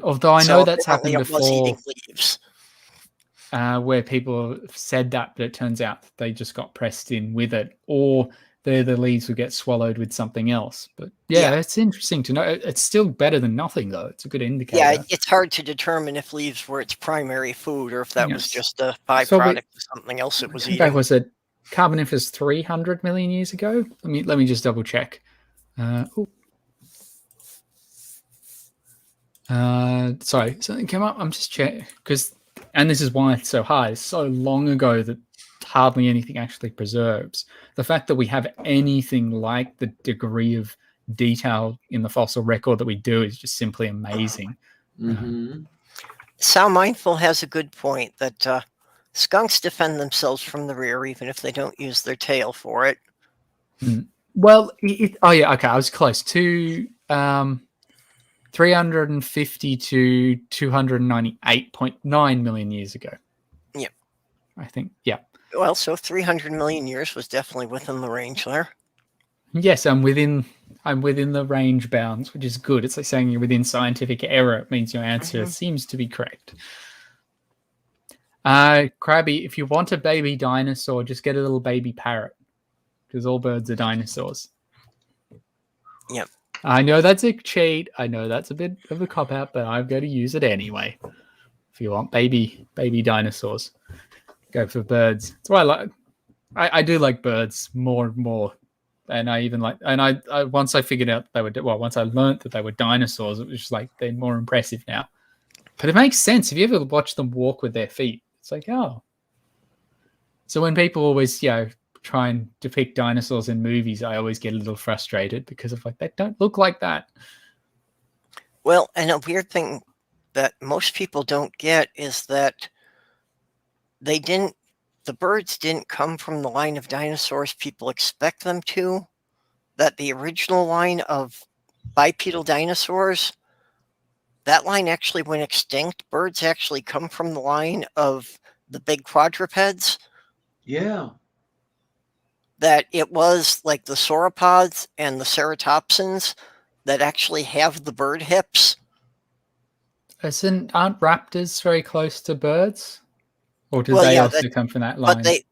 Speaker 1: Although I know that's
Speaker 2: apparently
Speaker 1: happened
Speaker 2: it was eating
Speaker 1: before,
Speaker 2: leaves.
Speaker 1: where people have said that, but it turns out they just got pressed in with it, or the leaves would get swallowed with something else. But yeah, it's interesting to know. It's still better than nothing, though. It's a good indicator.
Speaker 2: Yeah, it's hard to determine if leaves were its primary food or if that was just a byproduct of something else it was eating.
Speaker 1: Was it Carboniferous 300 million years ago? Let me just double check. Sorry, something came up. I'm just checking and this is why it's so high. It's so long ago that hardly anything actually preserves. The fact that we have anything like the degree of detail in the fossil record that we do is just simply amazing.
Speaker 2: Sal Mindful has a good point that skunks defend themselves from the rear even if they don't use their tail for it.
Speaker 1: Well, okay, I was close to 350 to 298.9 million years ago.
Speaker 2: Yep.
Speaker 1: I think, yeah.
Speaker 2: Well, so 300 million years was definitely within the range there.
Speaker 1: Yes, I'm within the range bounds, which is good. It's like saying you're within scientific error. It means your answer seems to be correct. Krabby, if you want a baby dinosaur, just get a little baby parrot, because all birds are dinosaurs.
Speaker 2: Yep.
Speaker 1: I know that's a cheat. I know that's a bit of a cop-out, but I'm going to use it anyway. If you want baby dinosaurs, go for birds. That's why I do like birds more and more. And I even like, and I once I figured out once I learned that they were dinosaurs, it was just like, they're more impressive now. But it makes sense. If you ever watch them walk with their feet, it's like, oh. So when people always, try and depict dinosaurs in movies, I always get a little frustrated because of they don't look like that.
Speaker 2: Well, and a weird thing that most people don't get is that the birds didn't come from the line of dinosaurs people expect them to. That the original line of bipedal dinosaurs, that line actually went extinct. Birds actually come from the line of the big quadrupeds.
Speaker 3: Yeah.
Speaker 2: That it was like the sauropods and the ceratopsians that actually have the bird hips.
Speaker 1: Aren't raptors very close to birds? Or did they also come from that line?
Speaker 2: But they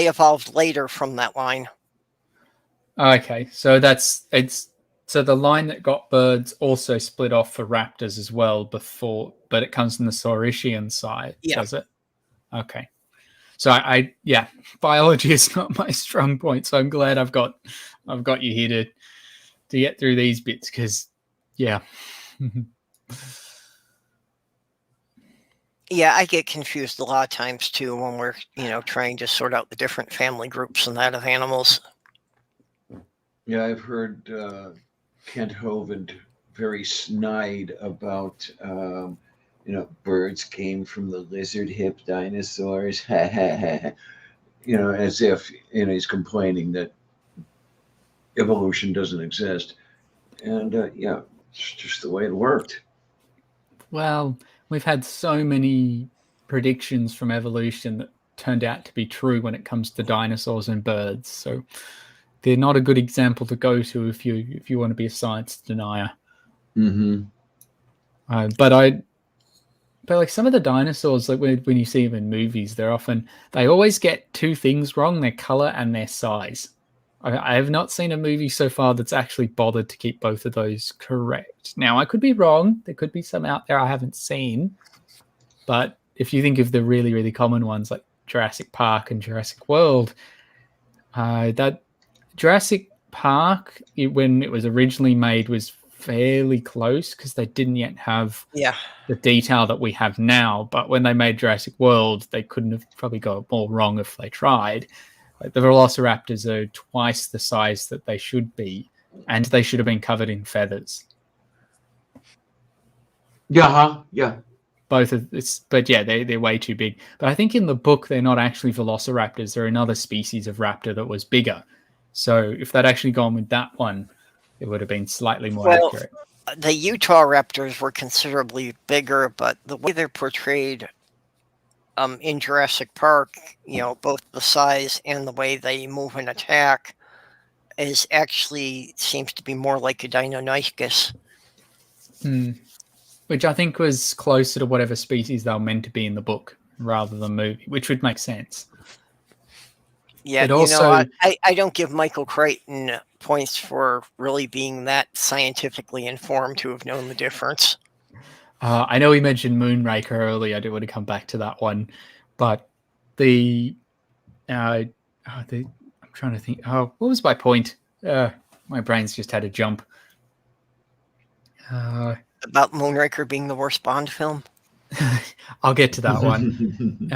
Speaker 2: evolved later from that line.
Speaker 1: Okay, so so the line that got birds also split off for raptors as well before, but it comes from the Saurischian side, does it? Okay. So biology is not my strong point. So I'm glad I've got you here to get through these bits, because yeah.
Speaker 2: Yeah, I get confused a lot of times too when we're, trying to sort out the different family groups and that of animals.
Speaker 3: Yeah, I've heard Kent Hovind very snide about birds came from the lizard hip dinosaurs. As if he's complaining that evolution doesn't exist. And it's just the way it worked.
Speaker 1: Well, we've had so many predictions from evolution that turned out to be true when it comes to dinosaurs and birds. So they're not a good example to go to if you want to be a science denier. But like some of the dinosaurs, like when you see them in movies, they always get two things wrong: their color and their size. I have not seen a movie so far that's actually bothered to keep both of those correct. Now, I could be wrong. There could be some out there I haven't seen. But if you think of the really, really common ones like Jurassic Park and Jurassic World, that Jurassic Park, when it was originally made, was fairly close because they didn't yet have
Speaker 2: Yeah.
Speaker 1: the detail that we have now. But when they made Jurassic World, they couldn't have probably got more wrong if they tried. Like the velociraptors are twice the size that they should be, and they should have been covered in feathers.
Speaker 3: Yeah.
Speaker 1: Both of this, but yeah, they're way too big. But I think in the book they're not actually velociraptors. They're another species of raptor that was bigger. So if they'd actually gone with that one, it would have been slightly more accurate.
Speaker 2: The Utah raptors were considerably bigger, but the way they're portrayed in Jurassic Park, both the size and the way they move and attack is actually seems to be more like a Deinonychus.
Speaker 1: Which I think was closer to whatever species they were meant to be in the book rather than movie, which would make sense.
Speaker 2: Yeah, I don't give Michael Crichton points for really being that scientifically informed to have known the difference.
Speaker 1: I know we mentioned Moonraker earlier. I do want to come back to that one, but I'm trying to think. Oh, what was my point? My brain's just had a jump.
Speaker 2: About Moonraker being the worst Bond film.
Speaker 1: I'll get to that one.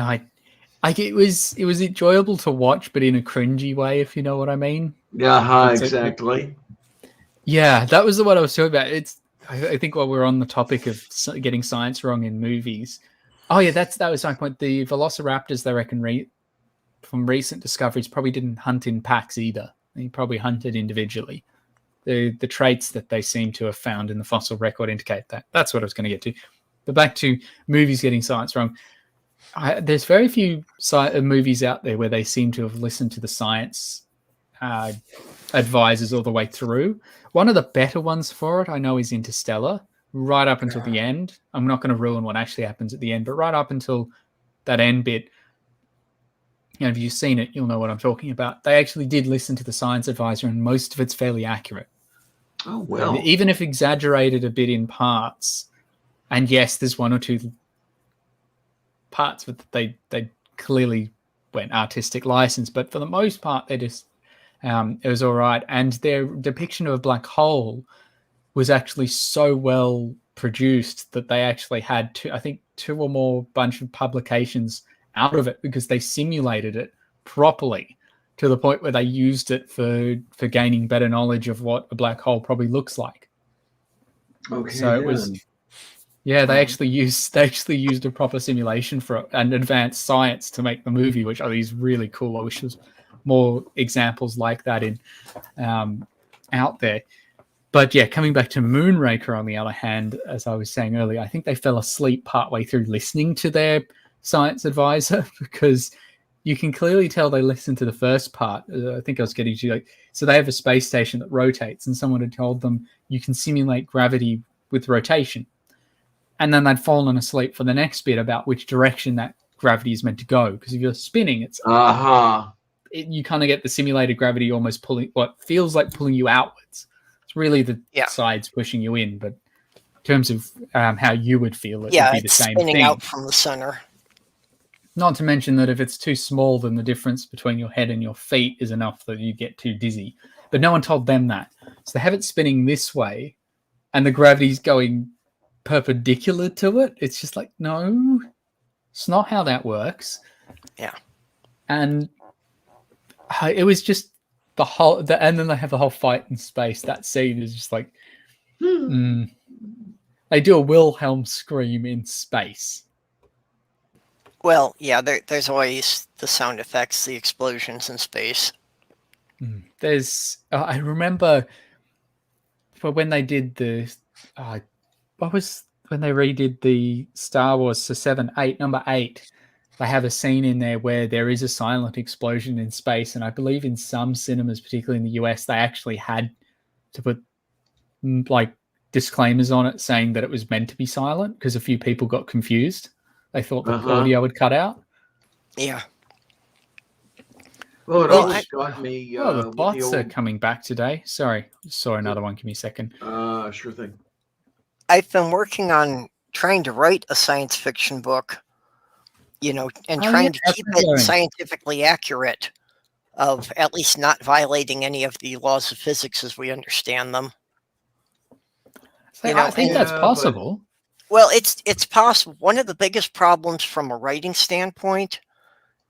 Speaker 1: It was enjoyable to watch, but in a cringy way, if you know what I mean.
Speaker 3: Yeah, exactly.
Speaker 1: Yeah, that was the one I was talking about. I think while we're on the topic of getting science wrong in movies. Oh yeah, that was my point. The velociraptors, they reckon, from recent discoveries, probably didn't hunt in packs either. They probably hunted individually. The traits that they seem to have found in the fossil record indicate that. That's what I was going to get to. But back to movies getting science wrong. There's very few movies out there where they seem to have listened to the science advisors all the way through. One of the better ones for it, I know, is Interstellar. Right up until the end. I'm not going to ruin what actually happens at the end, but right up until that end bit, if you've seen it, you'll know what I'm talking about. They actually did listen to the science advisor, and most of it's fairly accurate.
Speaker 3: Oh, well.
Speaker 1: Even if exaggerated a bit in parts, and yes, there's one or two parts that they clearly went artistic license, but for the most part, they just it was all right. And their depiction of a black hole was actually so well produced that they actually had two or more bunch of publications out of it because they simulated it properly to the point where they used it for gaining better knowledge of what a black hole probably looks like.
Speaker 3: Okay.
Speaker 1: So it was, they actually used a proper simulation for it and advanced science to make the movie, which I think is really cool. I wish there was more examples like that in out there. But yeah, coming back to Moonraker, on the other hand, as I was saying earlier, I think they fell asleep partway through listening to their science advisor because you can clearly tell they listened to the first part. I think I was getting to so they have a space station that rotates, and someone had told them you can simulate gravity with rotation. And then they'd fallen asleep for the next bit about which direction that gravity is meant to go. Because if you're spinning, it's you kind of get the simulated gravity almost pulling what feels like pulling you outwards. It's really the sides pushing you in, but in terms of how you would feel, it would be the same thing.
Speaker 2: Spinning out from the center.
Speaker 1: Not to mention that if it's too small, then the difference between your head and your feet is enough that you get too dizzy. But no one told them that. So they have it spinning this way, and the gravity's going perpendicular to it. It's just like, no, it's not how that works.
Speaker 2: Yeah.
Speaker 1: And it was just and then they have the whole fight in space. That scene is just like, they do a Wilhelm scream in space.
Speaker 2: Well, yeah, there's always the sound effects, the explosions in space.
Speaker 1: There's, I remember for when they did the, when they redid the Star Wars, so 7, 8, number 8, they have a scene in there where there is a silent explosion in space. And I believe in some cinemas, particularly in the US, they actually had to put like disclaimers on it saying that it was meant to be silent because a few people got confused. They thought the audio would cut out.
Speaker 2: Yeah.
Speaker 3: Well, it always got me.
Speaker 1: The bots are coming back today. Sorry. Saw another one. Give me a second.
Speaker 3: Sure thing.
Speaker 2: I've been working on trying to write a science fiction book, and trying to keep it scientifically accurate, of at least not violating any of the laws of physics as we understand them.
Speaker 1: So I think that's possible.
Speaker 2: Well, it's possible. One of the biggest problems from a writing standpoint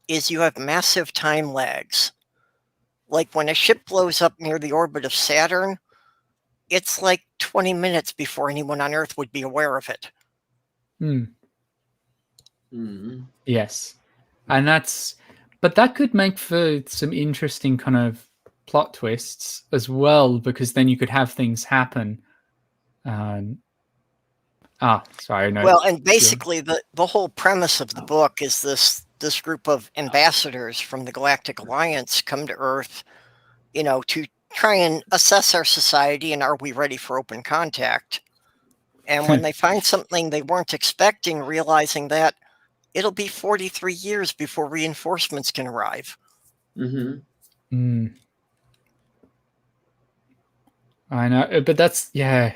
Speaker 2: is you have massive time lags. Like when a ship blows up near the orbit of Saturn, it's like 20 minutes before anyone on Earth would be aware of it.
Speaker 1: Yes. And but that could make for some interesting kind of plot twists as well, because then you could have things happen. Sorry. No.
Speaker 2: Well, and basically the whole premise of the book is this group of ambassadors from the Galactic Alliance come to Earth, to try and assess our society and are we ready for open contact. And when they find something they weren't expecting, realizing that it'll be 43 years before reinforcements can arrive.
Speaker 1: I know, but it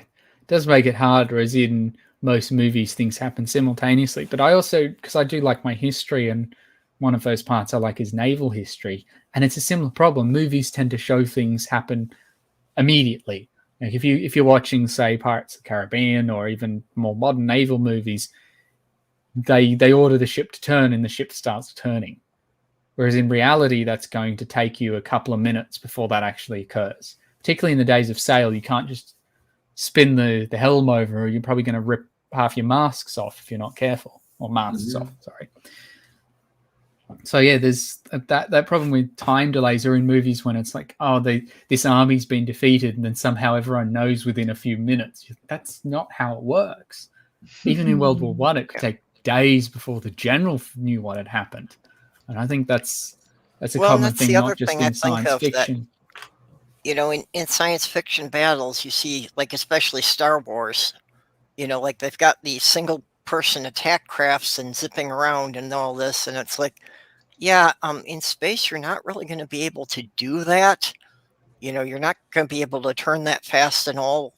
Speaker 1: does make it hard, whereas in most movies things happen simultaneously. But I also, because I do like my history, and one of those parts I like is naval history, and it's a similar problem. Movies tend to show things happen immediately. Like if you're watching, say, Pirates of the Caribbean or even more modern naval movies, they order the ship to turn and the ship starts turning. Whereas in reality, that's going to take you a couple of minutes before that actually occurs. Particularly in the days of sail, you can't just spin the helm over, or you're probably going to rip half your masks off if you're not careful, or masts off, sorry. So yeah, there's that problem with time delays, or in movies when it's like, this army's been defeated, and then somehow everyone knows within a few minutes. That's not how it works. Even in World War I, it could take days before the general knew what had happened. And I think that's a common thing, not just in science fiction.
Speaker 2: In science fiction battles, you see, like especially Star Wars, like they've got these single-person attack crafts and zipping around and all this, and it's like, in space, you're not really going to be able to do that. You're not going to be able to turn that fast and all.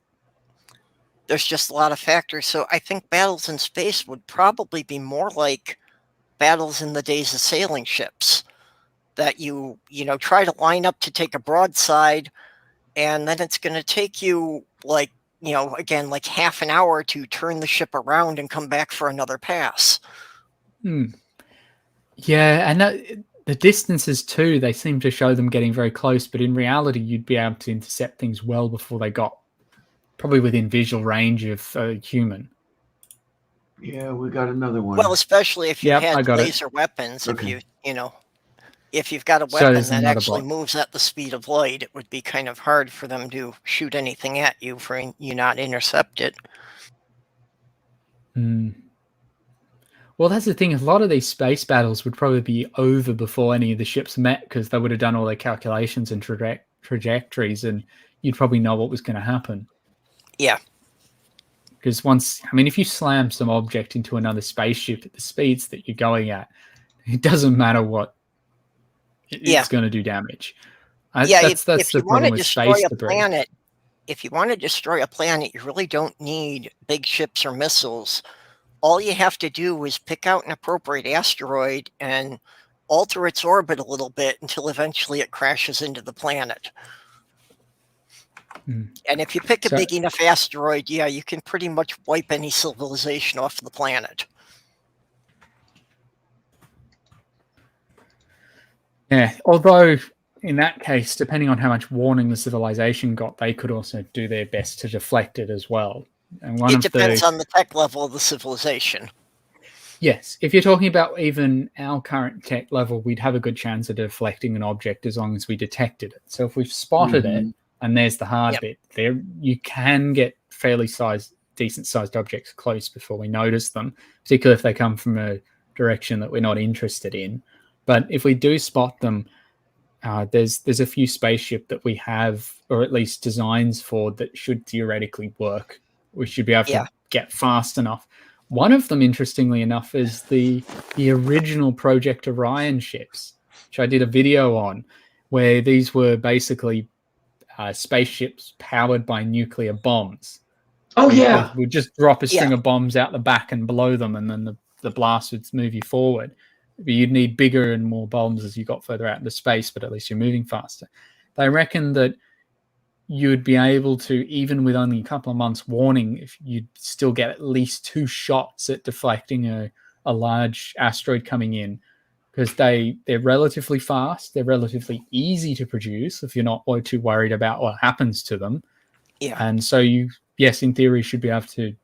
Speaker 2: There's just a lot of factors. So I think battles in space would probably be more like battles in the days of sailing ships, that you try to line up to take a broadside, and then it's going to take you like half an hour to turn the ship around and come back for another pass.
Speaker 1: Yeah, and the distances too, they seem to show them getting very close, but in reality, you'd be able to intercept things well before they got probably within visual range of a human.
Speaker 3: Yeah, we got another one.
Speaker 2: Well, especially if you had laser weapons. Okay. If you've got a weapon that actually moves at the speed of light, it would be kind of hard for them to shoot anything at you for you not intercept it.
Speaker 1: Well, that's the thing. A lot of these space battles would probably be over before any of the ships met, because they would have done all their calculations and trajectories, and you'd probably know what was going to happen.
Speaker 2: Yeah.
Speaker 1: Because if you slam some object into another spaceship at the speeds that you're going at, it doesn't matter what. It's going to do damage. That's the problem with space debris.
Speaker 2: If you want to destroy a planet, you really don't need big ships or missiles. All you have to do is pick out an appropriate asteroid and alter its orbit a little bit until eventually it crashes into the planet. And if you pick a big enough asteroid, you can pretty much wipe any civilization off the planet.
Speaker 1: Yeah, although in that case, depending on how much warning the civilization got, they could also do their best to deflect it as well. And
Speaker 2: it depends on the tech level of the civilization.
Speaker 1: Yes, if you're talking about even our current tech level, we'd have a good chance of deflecting an object as long as we detected it. So if we've spotted it, and there's the hard bit, there you can get fairly decent sized objects close before we notice them, particularly if they come from a direction that we're not interested in. But if we do spot them, there's a few spaceship that we have, or at least designs for, that should theoretically work. We should be able to get fast enough. One of them, interestingly enough, is the original Project Orion ships, which I did a video on, where these were basically spaceships powered by nuclear bombs.
Speaker 3: Oh, yeah.
Speaker 1: We'd just drop a string of bombs out the back and blow them, and then the blast would move you forward. But you'd need bigger and more bombs as you got further out into space, but at least you're moving faster. They reckon that you'd be able to, even with only a couple of months warning, if you'd still get at least 2 shots at deflecting a large asteroid coming in, because they're relatively fast, they're relatively easy to produce if you're not too worried about what happens to them.
Speaker 2: Yeah.
Speaker 1: And so you, yes, in theory, should be able to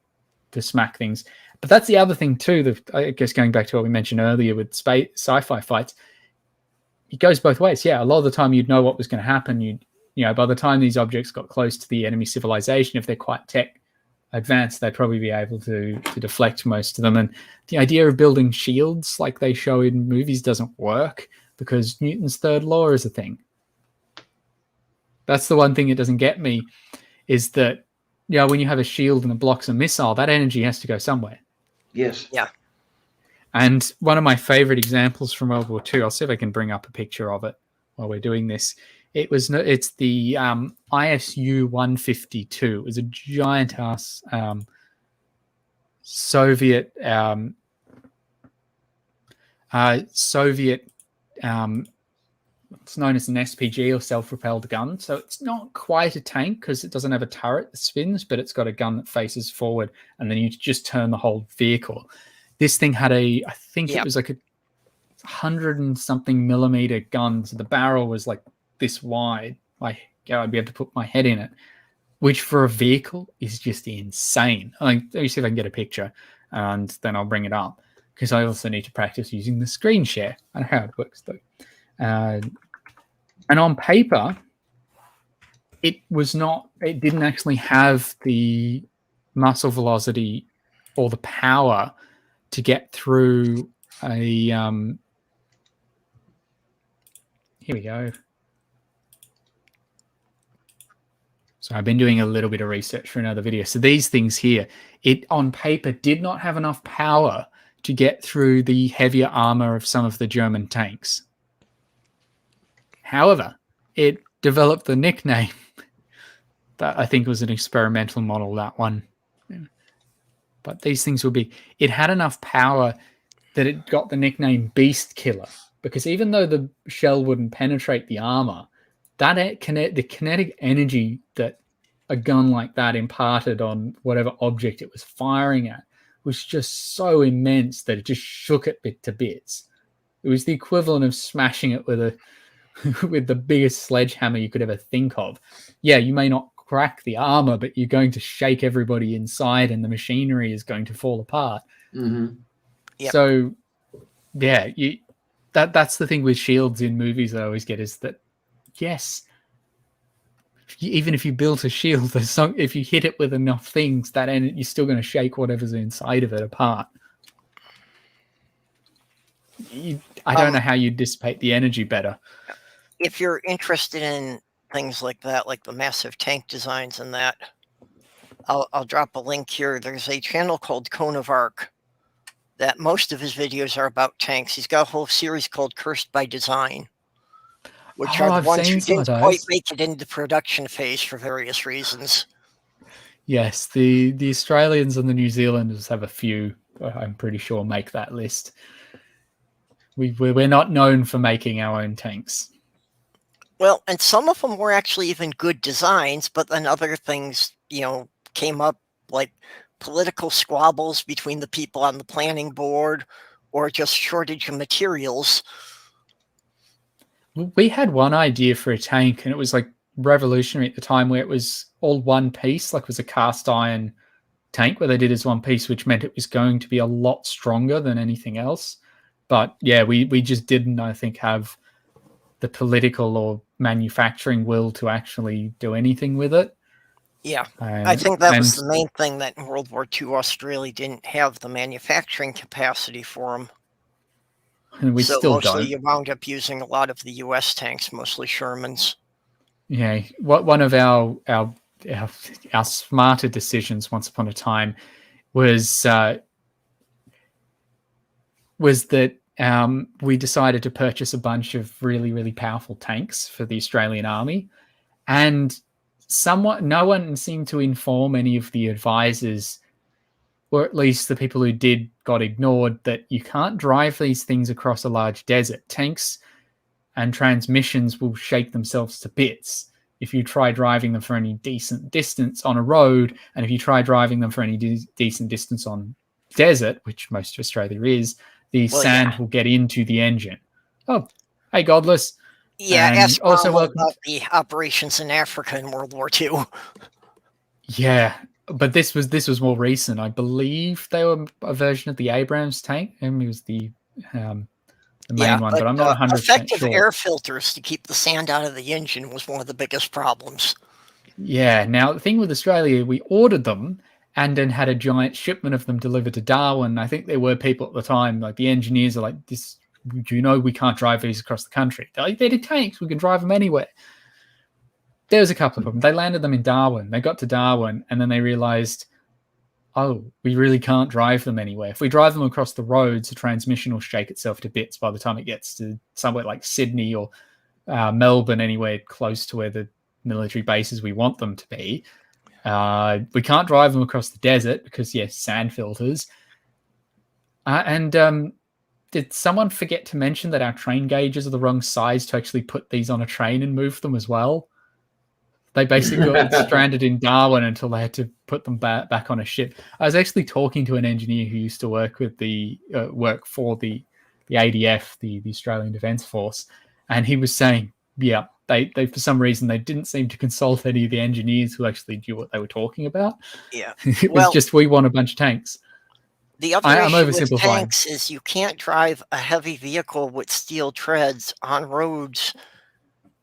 Speaker 1: smack things. But that's the other thing too, that I guess going back to what we mentioned earlier with sci-fi fights, it goes both ways. Yeah, a lot of the time you'd know what was going to happen. You know, by the time these objects got close to the enemy civilization, if they're quite tech advanced, they'd probably be able to deflect most of them. And the idea of building shields like they show in movies doesn't work, because Newton's third law is a thing. That's the one thing that doesn't get me, is that, you know, when you have a shield and it blocks a missile, that energy has to go somewhere.
Speaker 3: Yes.
Speaker 2: Yeah.
Speaker 1: And one of my favorite examples from World War II, I'll see if I can bring up a picture of it while we're doing this. It's the ISU-152. It was a giant ass Soviet it's known as an SPG, or self-propelled gun. So it's not quite a tank because it doesn't have a turret that spins, but it's got a gun that faces forward, and then you just turn the whole vehicle. This thing had I think it was like a 100 and something millimeter gun. So the barrel was like this wide. I'd be able to put my head in it, which for a vehicle is just insane. Let me see if I can get a picture, and then I'll bring it up, because I also need to practice using the screen share. I don't know how it works though. And on paper, it didn't actually have the muscle velocity or the power to get through a, here we go. So I've been doing a little bit of research for another video. So these things here, it on paper did not have enough power to get through the heavier armor of some of the German tanks. However, it developed the nickname that I think was an experimental model, that one. But these things would be, it had enough power that it got the nickname Beast Killer, because even though the shell wouldn't penetrate the armor, the kinetic energy that a gun like that imparted on whatever object it was firing at was just so immense that it just shook it to bits. It was the equivalent of smashing it with the biggest sledgehammer you could ever think of. Yeah, you may not crack the armor, but you're going to shake everybody inside, and the machinery is going to fall apart.
Speaker 3: Mm-hmm.
Speaker 2: Yep.
Speaker 1: So, yeah, that's the thing with shields in movies that I always get, is that, yes, even if you built a shield, if you hit it with enough things, you're still going to shake whatever's inside of it apart. I don't know how you dissipate the energy better.
Speaker 2: If you're interested in things like that, like the massive tank designs and that, I'll drop a link here. There's a channel called Cone of Arc that most of his videos are about tanks. He's got a whole series called Cursed by Design, which are the ones who didn't quite make it into production phase for various reasons.
Speaker 1: Yes, the Australians and the New Zealanders have a few, I'm pretty sure, make that list. We're not known for making our own tanks.
Speaker 2: Well, and some of them were actually even good designs, but then other things, came up, like political squabbles between the people on the planning board, or just shortage of materials.
Speaker 1: We had one idea for a tank, and it was like revolutionary at the time, where it was all one piece, like it was a cast iron tank where they did as one piece, which meant it was going to be a lot stronger than anything else. But yeah, we just didn't, I think, have the political or manufacturing will to actually do anything with it.
Speaker 2: Yeah, I think that was the main thing, that in World War II, Australia didn't have the manufacturing capacity for them.
Speaker 1: And we still don't.
Speaker 2: You wound up using a lot of the U.S. tanks, mostly Shermans.
Speaker 1: Yeah, one of our smarter decisions once upon a time was that we decided to purchase a bunch of really, really powerful tanks for the Australian Army, and no one seemed to inform any of the advisors, or at least the people who did got ignored, that you can't drive these things across a large desert. Tanks and transmissions will shake themselves to bits. if you try driving them for any decent distance on a road, and if you try driving them for any decent distance on desert, which most of Australia is, the sand will get into the engine. Oh, hey, Godless.
Speaker 2: Yeah, ask also about the operations in Africa in World War II.
Speaker 1: Yeah, but this was more recent. I believe they were a version of the Abrams tank, and it was the main one, but I'm not 100%
Speaker 2: effective
Speaker 1: sure.
Speaker 2: Air filters to keep the sand out of the engine was one of the biggest problems.
Speaker 1: Yeah, now the thing with Australia, we ordered them and then had a giant shipment of them delivered to Darwin. I think there were people at the time, like the engineers are like, "This, do you know we can't drive these across the country? They're like, they're tanks, we can drive them anywhere." There was a couple of them. They landed them in Darwin. They got to Darwin, and then they realized, oh, we really can't drive them anywhere. If we drive them across the roads, the transmission will shake itself to bits by the time it gets to somewhere like Sydney or Melbourne, anywhere close to where the military bases we want them to be. We can't drive them across the desert because, yes, sand filters. Did someone forget to mention that our train gauges are the wrong size to actually put these on a train and move them as well? They basically got stranded in Darwin until they had to put them back on a ship. I was actually talking to an engineer who used to work with work for the ADF, the Australian Defence Force, and he was saying, yeah, they for some reason they didn't seem to consult any of the engineers who actually knew what they were talking about.
Speaker 2: Yeah,
Speaker 1: it was just, we want a bunch of tanks.
Speaker 2: The other issue with tanks is you can't drive a heavy vehicle with steel treads on roads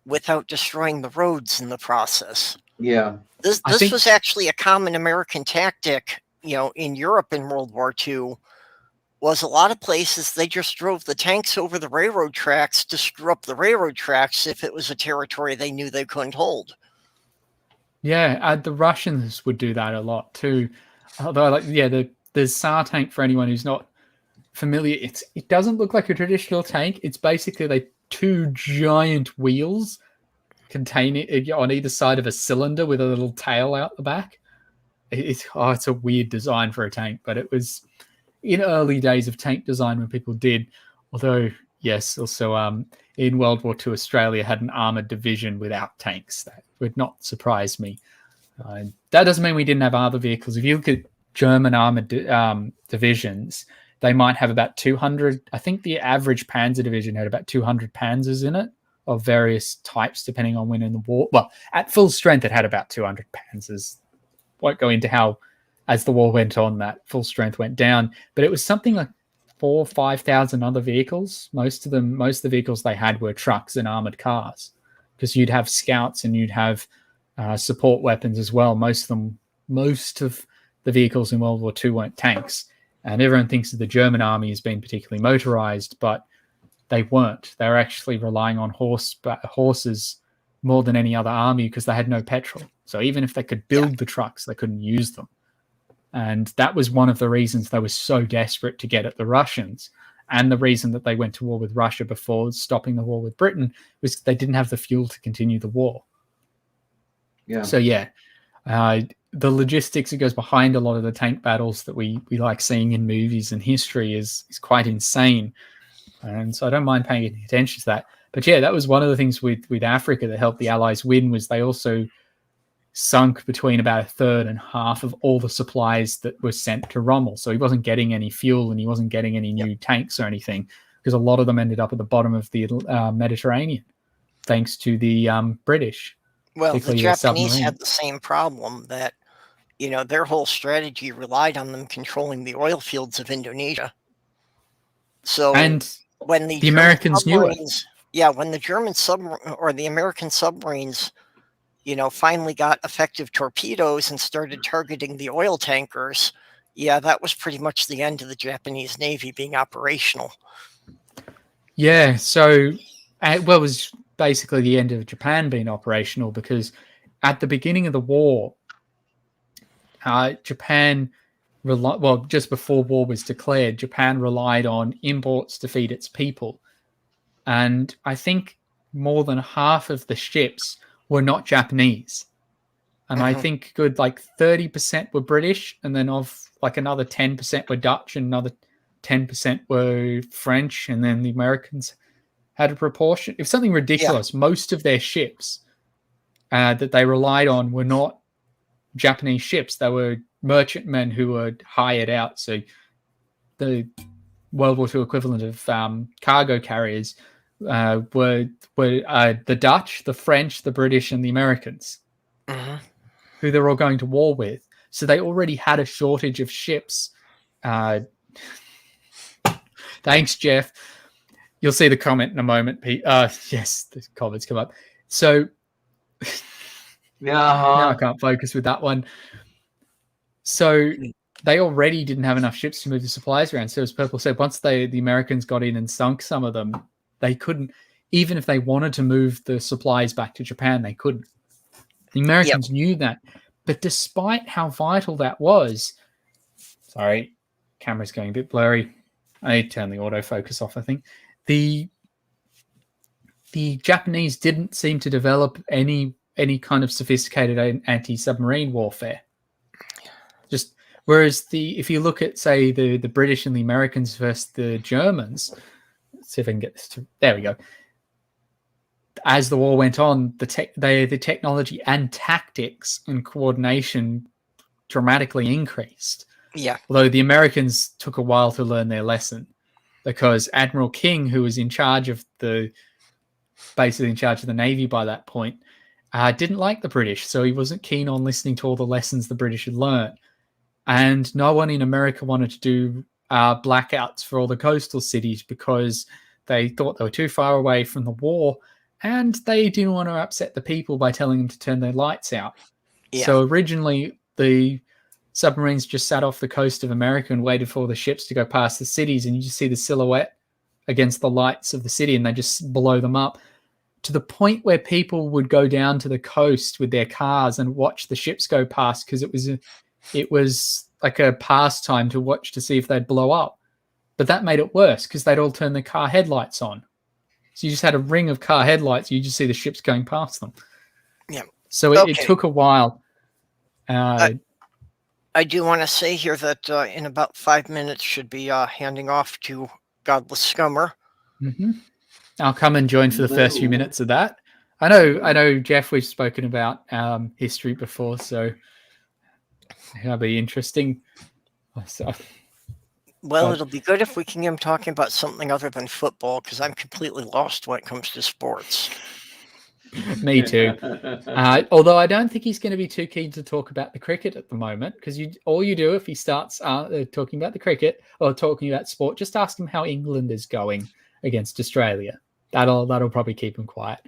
Speaker 2: without destroying the roads in the process.
Speaker 3: Yeah.
Speaker 2: This was actually a common American tactic, in Europe in World War II, was a lot of places they just drove the tanks over the railroad tracks to screw up the railroad tracks if it was a territory they knew they couldn't hold.
Speaker 1: Yeah, the Russians would do that a lot too. Although, the Tsar tank, for anyone who's not familiar, it doesn't look like a traditional tank. It's basically two giant wheels containing it on either side of a cylinder with a little tail out the back. It's a weird design for a tank, but it was in early days of tank design when people did. Although, yes, also in World War II, Australia had an armored division without tanks. That would not surprise me. That doesn't mean we didn't have other vehicles. If you look at German armored divisions, they might have about 200. I think the average Panzer division had about 200 Panzers in it of various types, depending on when in the war. Well, at full strength, it had about 200 Panzers. Won't go into how, as the war went on, that full strength went down. But it was something like 4,000 or 5,000 other vehicles. Most of the vehicles they had were trucks and armored cars, because you'd have scouts and you'd have support weapons as well. Most of the vehicles in World War II weren't tanks. And everyone thinks that the German army has been particularly motorized, but they weren't. They were actually relying on horses more than any other army because they had no petrol. So even if they could build the trucks, they couldn't use them. And that was one of the reasons they were so desperate to get at the Russians. And the reason that they went to war with Russia before stopping the war with Britain was they didn't have the fuel to continue the war.
Speaker 3: Yeah.
Speaker 1: So, the logistics that goes behind a lot of the tank battles that we like seeing in movies and history is quite insane. And so I don't mind paying attention to that. But yeah, that was one of the things with Africa that helped the Allies win, was they also sunk between about a third and half of all the supplies that were sent to Rommel. So he wasn't getting any fuel and he wasn't getting any new tanks or anything, because a lot of them ended up at the bottom of the Mediterranean, thanks to the British.
Speaker 2: Well, the Japanese had the same problem, that their whole strategy relied on them controlling the oil fields of Indonesia. So when the
Speaker 1: Americans knew it.
Speaker 2: Yeah, when the the American submarines, finally got effective torpedoes and started targeting the oil tankers, that was pretty much the end of the Japanese Navy being operational.
Speaker 1: Yeah, so it was basically the end of Japan being operational, because at the beginning of the war, Japan, just before war was declared, Japan relied on imports to feed its people. And I think more than half of the ships were not Japanese. And I think 30% were British, and then another 10% were Dutch, and another 10% were French, and then the Americans had a proportion. It was something ridiculous. Most of their ships that they relied on were not Japanese ships. They were merchantmen who were hired out. So the World War II equivalent of cargo carriers were the Dutch, the French, the British, and the Americans, who they were all going to war with. So they already had a shortage of ships. Thanks, Jeff. You'll see the comment in a moment, Pete. Yes, the comments come up. So now I can't focus with that one. So they already didn't have enough ships to move the supplies around. So as Purple said, once the Americans got in and sunk some of them, they couldn't, even if they wanted to move the supplies back to Japan, they couldn't. The Americans knew that. But despite how vital that was, sorry, camera's going a bit blurry. I need to turn the autofocus off, I think. The Japanese didn't seem to develop any kind of sophisticated anti-submarine warfare. Just whereas if you look at, say, the British and the Americans versus the Germans, let's see if I can get this to, there we go. As the war went on, the technology and tactics and coordination dramatically increased.
Speaker 2: Yeah.
Speaker 1: Although the Americans took a while to learn their lesson, because Admiral King, who was basically in charge of the Navy by that point, didn't like the British, so he wasn't keen on listening to all the lessons the British had learned. And no one in America wanted to do blackouts for all the coastal cities because they thought they were too far away from the war, and they didn't want to upset the people by telling them to turn their lights out. Yeah. So originally, the submarines just sat off the coast of America and waited for the ships to go past the cities, and you just see the silhouette against the lights of the city, and they just blow them up, to the point where people would go down to the coast with their cars and watch the ships go past, because it was like a pastime to watch to see if they'd blow up. But that made it worse, because they'd all turn their car headlights on. So you just had a ring of car headlights. You just see the ships going past them.
Speaker 2: Yeah.
Speaker 1: So it took a while.
Speaker 2: I do want to say here that in about 5 minutes should be handing off to Godless Scummer.
Speaker 1: Mm-hmm. I'll come and join for the first few minutes of that. I know, Jeff, we've spoken about history before, so that'll be interesting.
Speaker 2: Well, it'll be good if we can get him talking about something other than football, because I'm completely lost when it comes to sports.
Speaker 1: Me too. Although I don't think he's going to be too keen to talk about the cricket at the moment, because all you do if he starts talking about the cricket or talking about sport, just ask him how England is going against Australia. That'll probably keep him quiet.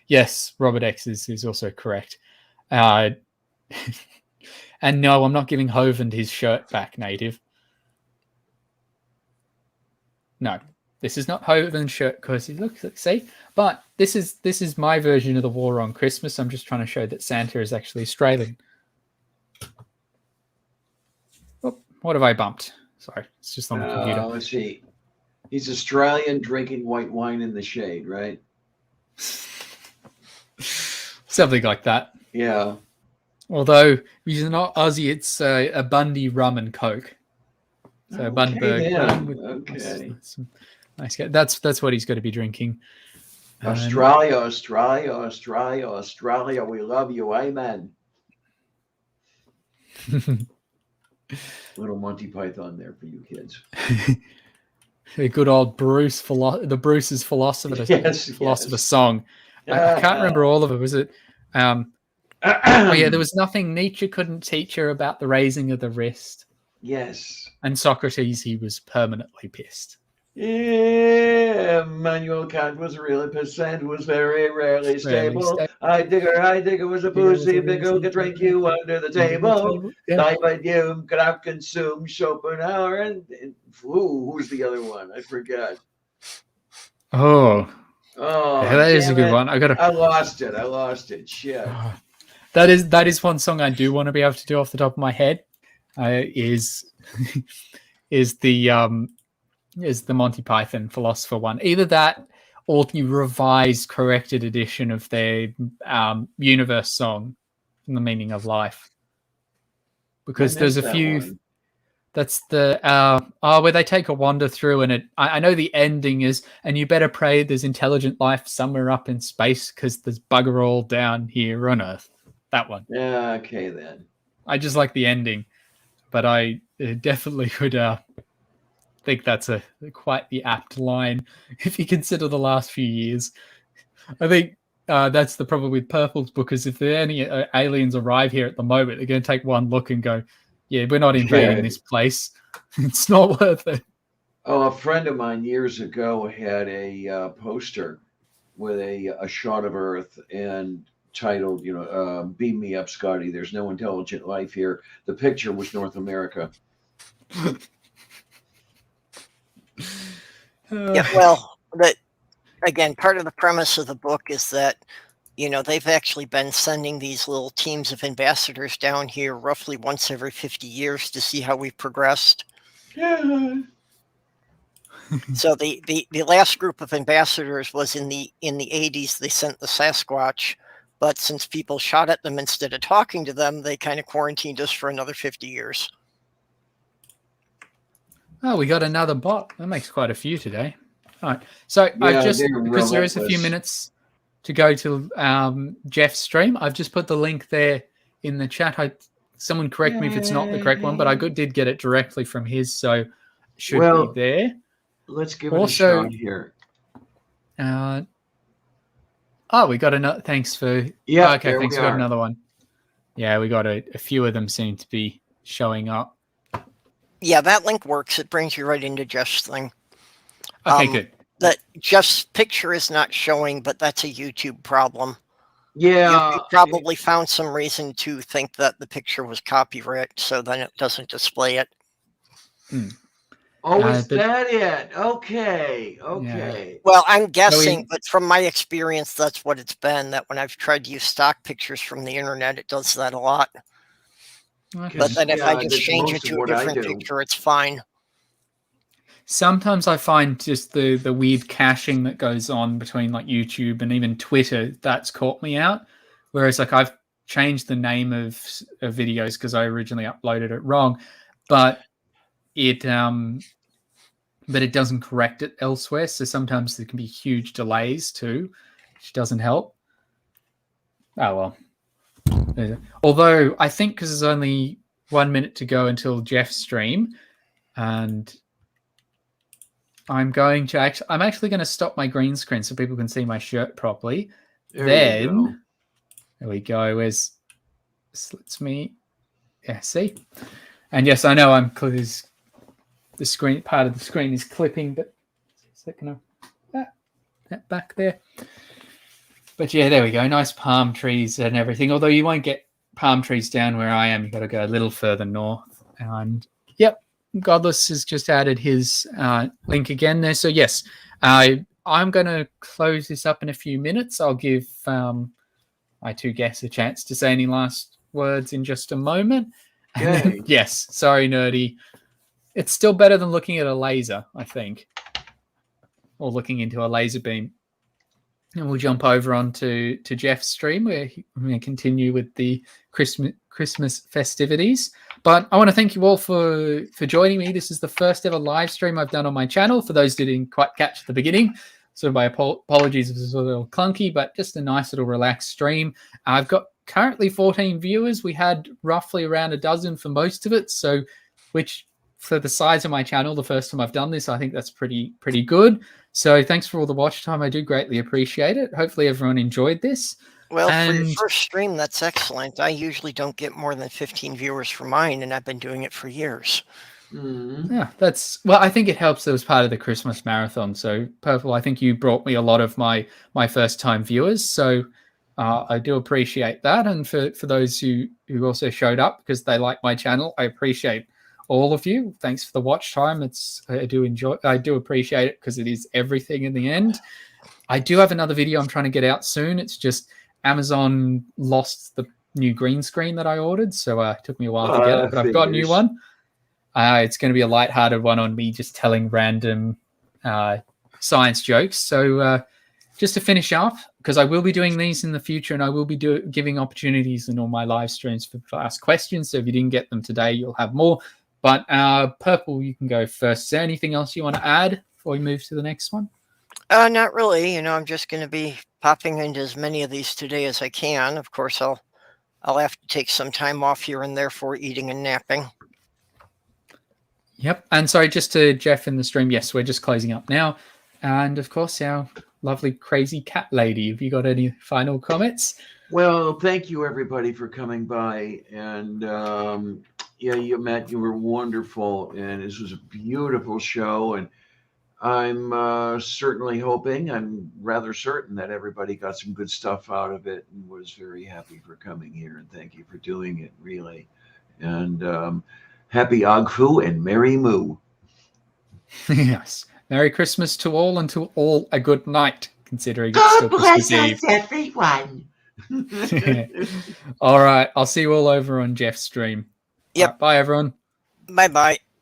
Speaker 1: Yes, Robert X is also correct. And no, I'm not giving Hovind his shirt back, Native. No, this is not Hovind's shirt, because he looks, see. But this is my version of the war on Christmas. I'm just trying to show that Santa is actually Australian. Oh, what have I bumped? Sorry, it's just on the computer.
Speaker 3: Let's see. He's Australian, drinking white wine in the shade, right?
Speaker 1: Something like that.
Speaker 3: Yeah.
Speaker 1: Although he's not Aussie, it's a Bundy rum and Coke. So Bundaberg rum with some nice. That's what he's got to be drinking.
Speaker 3: Australia, we love you, amen. Little Monty Python there for you kids.
Speaker 1: A good old the Bruce's philosopher song. I can't remember all of it. Was it? There was nothing Nietzsche couldn't teach her about the raising of the wrist.
Speaker 3: Yes.
Speaker 1: And Socrates, he was permanently pissed.
Speaker 3: Yeah, Immanuel Kant was really pissed and was very rarely stable. Heidegger was a pussy, big who could drink you under the table. Die by doom, could have consumed Schopenhauer and who's the other one? I forgot.
Speaker 1: Oh, that is a good one.
Speaker 3: I lost it. Shit.
Speaker 1: That is one song I do want to be able to do off the top of my head. Is the Monty Python philosopher one. Either that or the revised, corrected edition of their Universe song, The Meaning of Life. Because there's a few That's the where they take a wander through, and I know the ending is, and you better pray there's intelligent life somewhere up in space because there's bugger all down here on Earth. That one.
Speaker 3: Yeah, okay then.
Speaker 1: I just like the ending, but I definitely would think that's quite the apt line if you consider the last few years. I think that's the problem with Purple's book, is if there are any aliens arrive here at the moment, they're going to take one look and go, yeah, we're not invading this place. It's not worth it.
Speaker 3: Oh, a friend of mine years ago had a poster with a shot of Earth and titled, "Beam me up, Scotty. There's no intelligent life here." The picture was North America.
Speaker 2: Yeah, well, again, part of the premise of the book is that, they've actually been sending these little teams of ambassadors down here roughly once every 50 years to see how we've progressed.
Speaker 3: Yeah.
Speaker 2: So the last group of ambassadors was in the 80s. They sent the Sasquatch, but since people shot at them instead of talking to them, they kind of quarantined us for another 50 years.
Speaker 1: Oh, we got another bot. That makes quite a few today. All right. So I've just, because there is a few minutes to go to Jeff's stream, I've just put the link there in the chat. Someone correct me if it's not the correct one, but I did get it directly from his, so it should be there.
Speaker 3: Let's give it a shot here.
Speaker 1: We got another. Thanks for.
Speaker 3: Yeah.
Speaker 1: Okay. Thanks. We got another one. Yeah, we got a few of them seem to be showing up.
Speaker 2: Yeah, that link works. It brings you right into Jeff's thing.
Speaker 1: Okay, good.
Speaker 2: That Jeff's picture is not showing, but that's a YouTube problem.
Speaker 3: Yeah.
Speaker 2: You probably found some reason to think that the picture was copyright, so then it doesn't display it.
Speaker 3: Oh, is that it? Okay.
Speaker 2: Yeah. Well, I'm guessing, but from my experience, that's what it's been, that when I've tried to use stock pictures from the internet, it does that a lot. Okay. But then if I just change it to a different picture, it's fine.
Speaker 1: Sometimes I find just the weird caching that goes on between like YouTube and even Twitter, that's caught me out. Whereas like I've changed the name of videos because I originally uploaded it wrong, but it doesn't correct it elsewhere. So sometimes there can be huge delays too, which doesn't help. Oh well. Although I think because there's only 1 minute to go until Jeff's stream, and I'm actually going to stop my green screen so people can see my shirt properly. There we go. This lets me, see. And yes, I know the screen part of the screen is clipping, but a second of that back there. But yeah, there we go. Nice palm trees and everything. Although you won't get palm trees down where I am. You've got to go a little further north. And yep, Godless has just added his link again there. So yes, I'm going to close this up in a few minutes. I'll give my two guests a chance to say any last words in just a moment.
Speaker 3: Okay.
Speaker 1: Yes, sorry, Nerdy. It's still better than looking at a laser, I think, or looking into a laser beam. And we'll jump over onto Jeff's stream where we're going to continue with the Christmas festivities. But I want to thank you all for joining me. This is the first ever live stream I've done on my channel. For those who didn't quite catch the beginning, so my apologies if it was a little clunky, but just a nice little relaxed stream. I've got currently 14 viewers. We had roughly around a dozen for most of it. So, which for the size of my channel, the first time I've done this, I think that's pretty good. So thanks for all the watch time. I do greatly appreciate it. Hopefully everyone enjoyed this.
Speaker 2: Well, for your first stream, that's excellent. I usually don't get more than 15 viewers for mine, and I've been doing it for years.
Speaker 1: Yeah, I think it helps that it was part of the Christmas marathon. So Purple, I think you brought me a lot of my first time viewers. So I do appreciate that. And for those who also showed up because they like my channel, I appreciate all of you. Thanks for the watch time. I do appreciate it because it is everything in the end. I do have another video I'm trying to get out soon. It's just Amazon lost the new green screen that I ordered, so it took me a while to get it, but I've got a new one. It's going to be a lighthearted one on me just telling random science jokes. So just to finish up, because I will be doing these in the future, and I will be giving opportunities in all my live streams for ask questions. So if you didn't get them today, you'll have more. But Purple, you can go first. Is there anything else you want to add before we move to the next one?
Speaker 2: Not really. I'm just going to be popping into as many of these today as I can. Of course, I'll have to take some time off here and there for eating and napping.
Speaker 1: Yep. And sorry, just to Jeff in the stream, yes, we're just closing up now. And of course, our lovely crazy cat lady. Have you got any final comments?
Speaker 3: Well, thank you everybody for coming by. And yeah, Matt, you were wonderful. And this was a beautiful show. And I'm certainly hoping, I'm rather certain that everybody got some good stuff out of it and was very happy for coming here. And thank you for doing it, really. And happy Agfu and Merry Moo.
Speaker 1: Yes. Merry Christmas to all, and to all a good night, considering it's still Christmas Eve.
Speaker 3: Everyone.
Speaker 1: All right. I'll see you all over on Jeff's stream.
Speaker 2: Yep.
Speaker 1: Right, bye, everyone.
Speaker 2: Bye-bye.